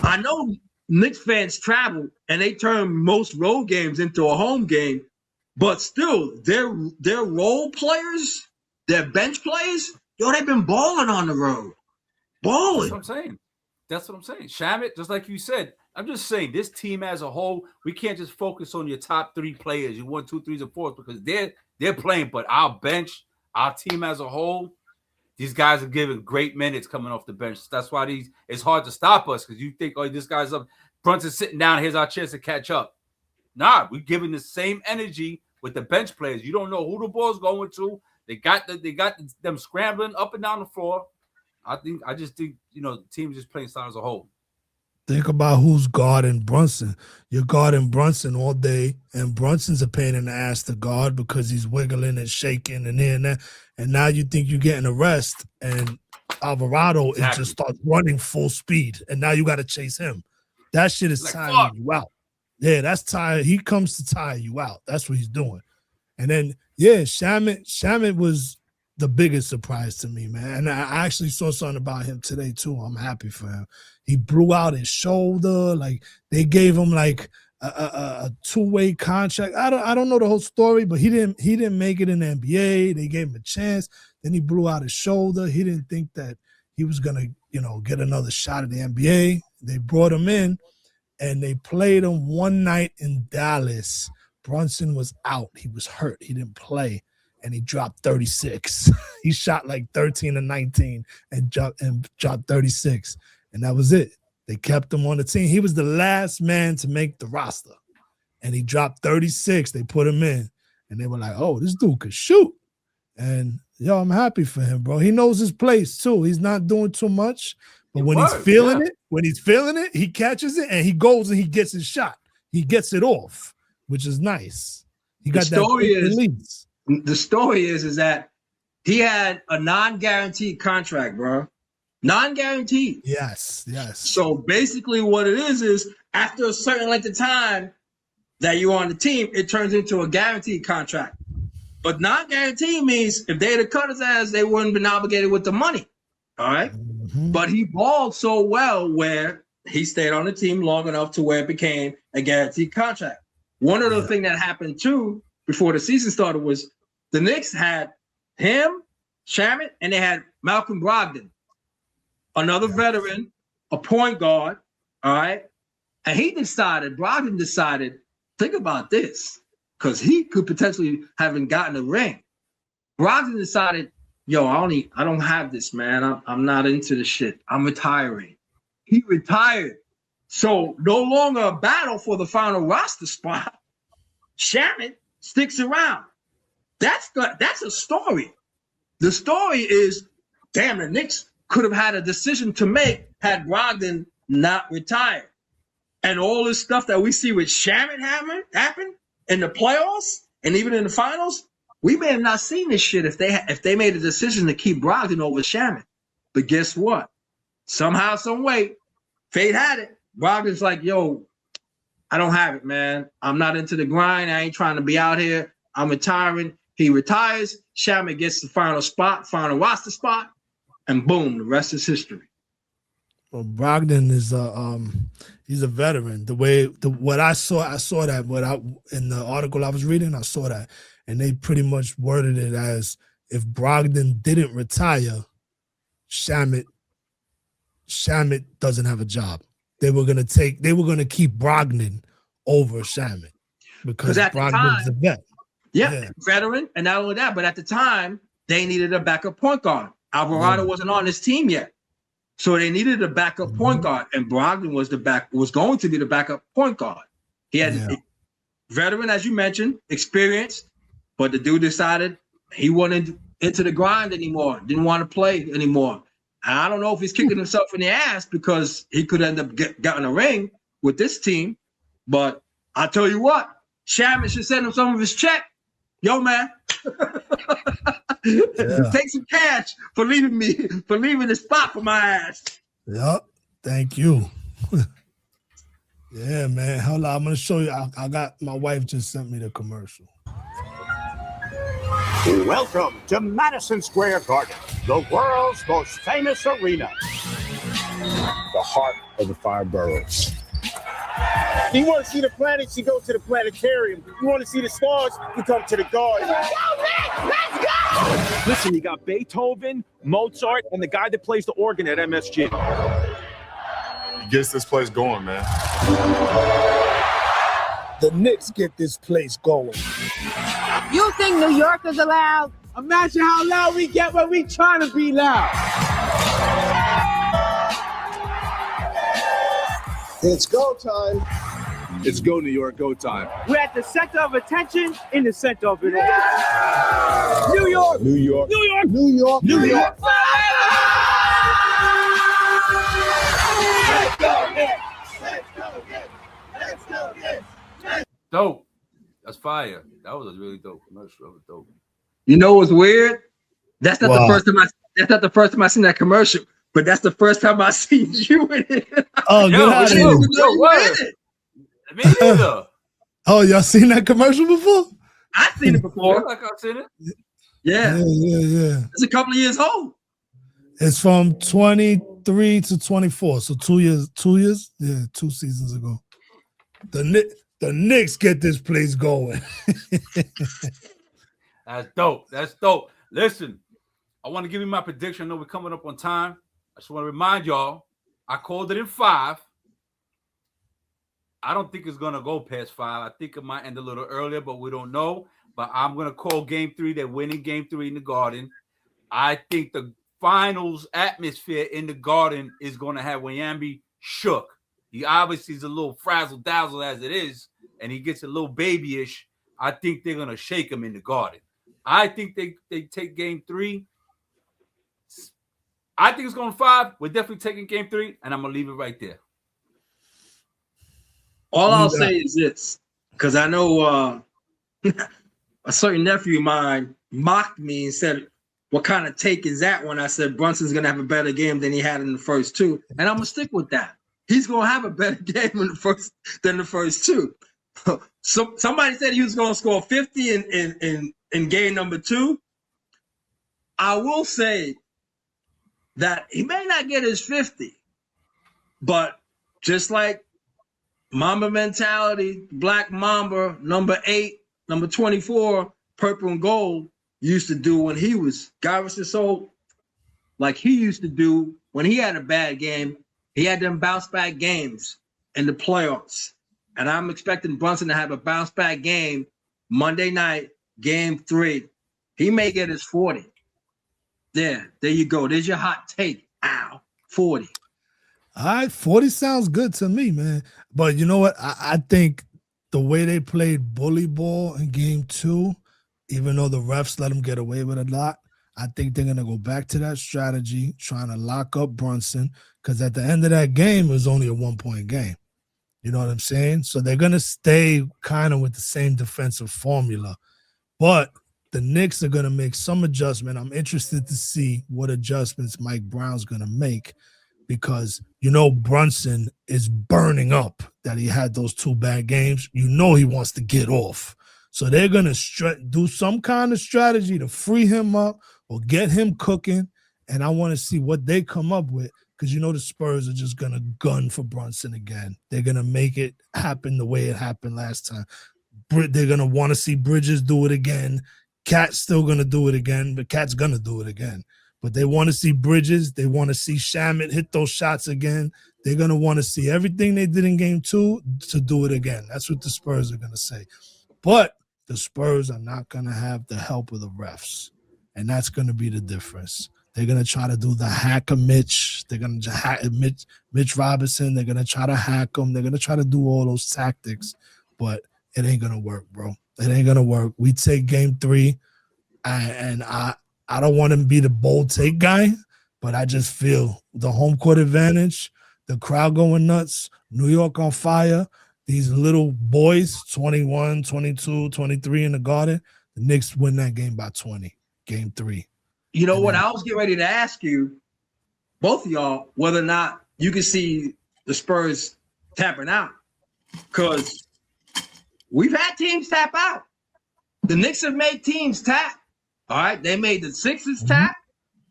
I know Knicks fans travel and they turn most road games into a home game, but still, their role players, their bench players, they've been balling on the road. Balling. That's what I'm saying. Shamet, just like you said, I'm just saying this team as a whole, we can't just focus on your top three players, your 1, 2, 3s, and 4s, because they're playing. But our bench, our team as a whole, these guys are giving great minutes coming off the bench. That's why it's hard to stop us because you think, this guy's up. Brunson's sitting down. Here's our chance to catch up. Nah, we're giving the same energy with the bench players. You don't know who the ball's going to. They got them scrambling up and down the floor. I just think the team just playing style as a whole. Think about who's guarding Brunson. You're guarding Brunson all day, and Brunson's a pain in the ass to guard because he's wiggling and shaking and here and there. And now you think you're getting a rest, and Alvarado is just starts running full speed, and now you got to chase him. That shit is tiring you out. Yeah, that's tired. He comes to tire you out. That's what he's doing. And then, Shamet was the biggest surprise to me, man. And I actually saw something about him today, too. I'm happy for him. He blew out his shoulder. Like, they gave him, like, a two-way contract. I don't know the whole story, but he didn't make it in the NBA. They gave him a chance. Then he blew out his shoulder. He didn't think that he was going to, get another shot at the NBA. They brought him in, and they played him one night in Dallas. Brunson was out. He was hurt. He didn't play, and he dropped 36. He shot like 13 or 19 and dropped 36, and that was it. They kept him on the team. He was the last man to make the roster, and he dropped 36. They put him in, and they were like, oh, this dude could shoot. And, I'm happy for him, bro. He knows his place, too. He's not doing too much, but when he's feeling it, he catches it, and he goes and he gets his shot. He gets it off, which is nice. He got that release. The story is that he had a non-guaranteed contract, bro. Non-guaranteed. Yes. So basically what it is after a certain length of time that you're on the team, it turns into a guaranteed contract. But non-guaranteed means if they had cut his ass, they wouldn't have been obligated with the money. All right? Mm-hmm. But he balled so well where he stayed on the team long enough to where it became a guaranteed contract. One other thing that happened, too, before the season started was the Knicks had him, Shamet, and they had Malcolm Brogdon, another veteran, a point guard, all right? And Brogdon decided, think about this, because he could potentially haven't gotten a ring. Brogdon decided, I don't have this, man. I'm not into this shit. I'm retiring. He retired. So no longer a battle for the final roster spot. Shamet sticks around. That's a story. The story is, damn, the Knicks could have had a decision to make had Brogdon not retired. And all this stuff that we see with Shamet happen in the playoffs and even in the finals, we may have not seen this shit if they made a decision to keep Brogdon over Shamet. But guess what? Somehow, some way, fate had it. Brogdon's like, I don't have it, man. I'm not into the grind. I ain't trying to be out here. I'm retiring. He retires. Shamet gets the final roster spot, and boom, the rest is history. Well, Brogdon is he's a veteran. What I saw that in the article I was reading, I saw that, and they pretty much worded it as if Brogdon didn't retire, Shamet doesn't have a job. They were gonna keep Brogdon over Shamet because Brogdon's a vet. Yeah, veteran, and not only that, but at the time they needed a backup point guard. Alvarado wasn't on this team yet, so they needed a backup point guard, and Brogdon was going to be the backup point guard. He had veteran, as you mentioned, experience, but the dude decided he wasn't into the grind anymore, didn't want to play anymore. I don't know if he's kicking himself in the ass because he could end up getting a ring with this team. But I'll tell you what, Shamet should send him some of his check. Yo, man, take some cash for leaving the spot for my ass. Yep, thank you. Yeah, man. Hold on, I'm going to show you. I got my wife just sent me the commercial. Welcome to Madison Square Garden, the world's most famous arena. The heart of the five boroughs. You want to see the planets, you go to the planetarium. You want to see the stars, you come to the garden. Let's go, Nick! Let's go! Listen, you got Beethoven, Mozart, and the guy that plays the organ at MSG. Gets this place going, man. The Knicks get this place going. You think New York is allowed? Imagine how loud we get when we trying to be loud. It's go time. It's go New York, go time. We're at the center of attention, in the center of it all. New York! New York. New York! New York. New York! Dope. That's fire. That was a really dope commercial. That was dope. You know what's weird? That's not Wow. the first time that's not the first time I seen that commercial, but that's the first time I seen you in it. Oh, Yo, get out of yo, here. yo, word. Me neither. Oh, y'all seen that commercial before? I've seen it Feel before. like I've seen it. Yeah. Yeah. It's a couple of years old. It's from 23 to 24. So 2 years? Yeah, 2 seasons ago. The Knicks get this place going. That's dope. That's dope. Listen, I want to give you my prediction. I know we're coming up on time. I just want to remind y'all, I called it in 5. I don't think it's going to go past 5. I think it might end a little earlier, but we don't know. But I'm going to call game 3. They're winning game 3 in the Garden. I think the finals atmosphere in the Garden is going to have Wembanyama shook. He obviously is a little frazzle-dazzle as it is, and he gets a little babyish. I think they're going to shake him in the Garden. I think they take game 3. I think it's going 5. We're definitely taking game 3, and I'm going to leave it right there. All I'll say is this, because I know a certain nephew of mine mocked me and said, what kind of take is that when I said Brunson's going to have a better game than he had in the first 2? And I'm going to stick with that. He's going to have a better game in than the first 2. So somebody said he was going to score 50 in game number 2. I will say that he may not get his 50, but just like Mamba mentality, Black Mamba, number 8, number 24, purple and gold, used to do when he was, God rest his soul, like he used to do when he had a bad game. He had them bounce back games in the playoffs. And I'm expecting Brunson to have a bounce back game Monday night, game 3. He may get his 40. There you go. There's your hot take. Ow, 40. All right, 40 sounds good to me, man. But you know what? I think the way they played bully ball in game 2, even though the refs let them get away with a lot, I think they're going to go back to that strategy, trying to lock up Brunson, because at the end of that game, it was only a 1-point game. You know what I'm saying? So they're going to stay kind of with the same defensive formula. But the Knicks are going to make some adjustment. I'm interested to see what adjustments Mike Brown's going to make, because you know Brunson is burning up that he had those 2 bad games. You know he wants to get off. So they're going to do some kind of strategy to free him up or get him cooking, and I want to see what they come up with, because you know the Spurs are just going to gun for Brunson again. They're going to make it happen the way it happened last time. They're going to want to see Bridges do it again. Cat's still going to do it again, but Cat's going to do it again. But they want to see Bridges. They want to see Shamet hit those shots again. They're going to want to see everything they did in game 2 to do it again. That's what the Spurs are going to say. But the Spurs are not going to have the help of the refs, and that's going to be the difference. They're going to try to do the hack of Mitch. They're going to hack Mitch Robinson. They're going to try to hack him. They're going to try to do all those tactics, but it ain't going to work, bro. It ain't going to work. We take game 3, and I don't want to be the bold take guy, but I just feel the home court advantage, the crowd going nuts, New York on fire, these little boys, 21, 22, 23 in the Garden, the Knicks win that game by 20, game 3. You know what? I was getting ready to ask you, both of y'all, whether or not you can see the Spurs tapping out, because we've had teams tap out. The Knicks have made teams tap. All right, they made the Sixers tap.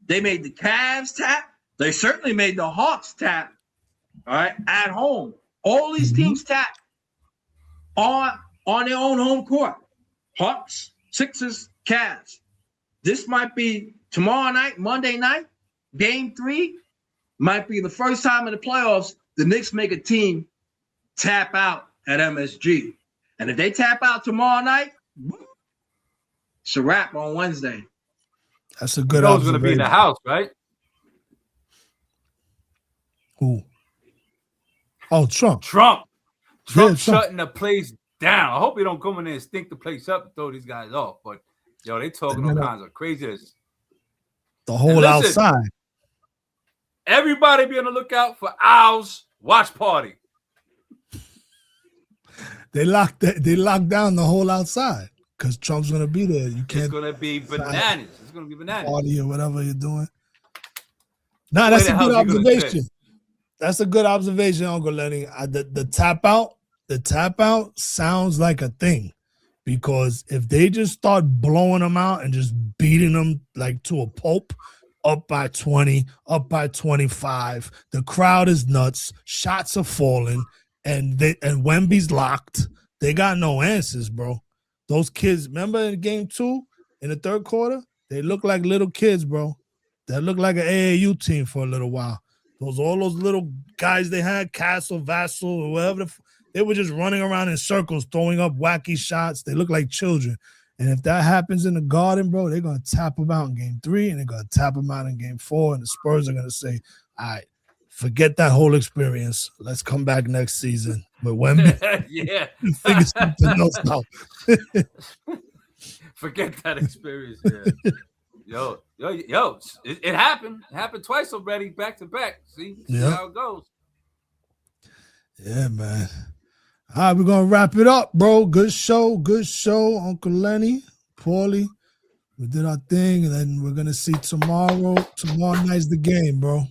They made the Cavs tap. They certainly made the Hawks tap. All right, at home. All these teams tap on their own home court. Hawks, Sixers, Cavs. This might be tomorrow night, Monday night, game 3, might be the first time in the playoffs the Knicks make a team tap out at MSG. And if they tap out tomorrow night, it's a wrap on Wednesday. That's a good observation. Going to be in the house, right? Who? Oh, Trump. Trump shutting the place down. I hope he don't come in there and stink the place up and throw these guys off. But yo, they talking all kinds of craziness. The whole outside. Everybody be on the lookout for Owl's watch party. They locked down the whole outside because Trump's gonna be there. You can't. It's gonna be bananas. It's gonna be bananas. Party or whatever you're doing. Nah, that's a good observation. That's a good observation, Uncle Lenny. The tap out sounds like a thing, because if they just start blowing them out and just beating them like to a pulp, up by 20, up by 25, the crowd is nuts. Shots are falling. And Wemby's locked. They got no answers, bro. Those kids, remember in game 2 in the third quarter? They look like little kids, bro. They look like an AAU team for a little while. All those little guys they had, Castle, Vassal, or whatever, they were just running around in circles, throwing up wacky shots. They look like children. And if that happens in the Garden, bro, they're going to tap them out in game 3, and they're going to tap them out in game 4, and the Spurs are going to say, all right, forget that whole experience. Let's come back next season. But Wemby, yeah, figure something else out. Forget that experience. Yeah. Yo, it happened. It happened twice already, back to back. See how it goes. Yeah, man. All right, we're gonna wrap it up, bro. Good show, Uncle Lenny, Paulie. We did our thing, and then we're gonna see tomorrow. Tomorrow night's the game, bro.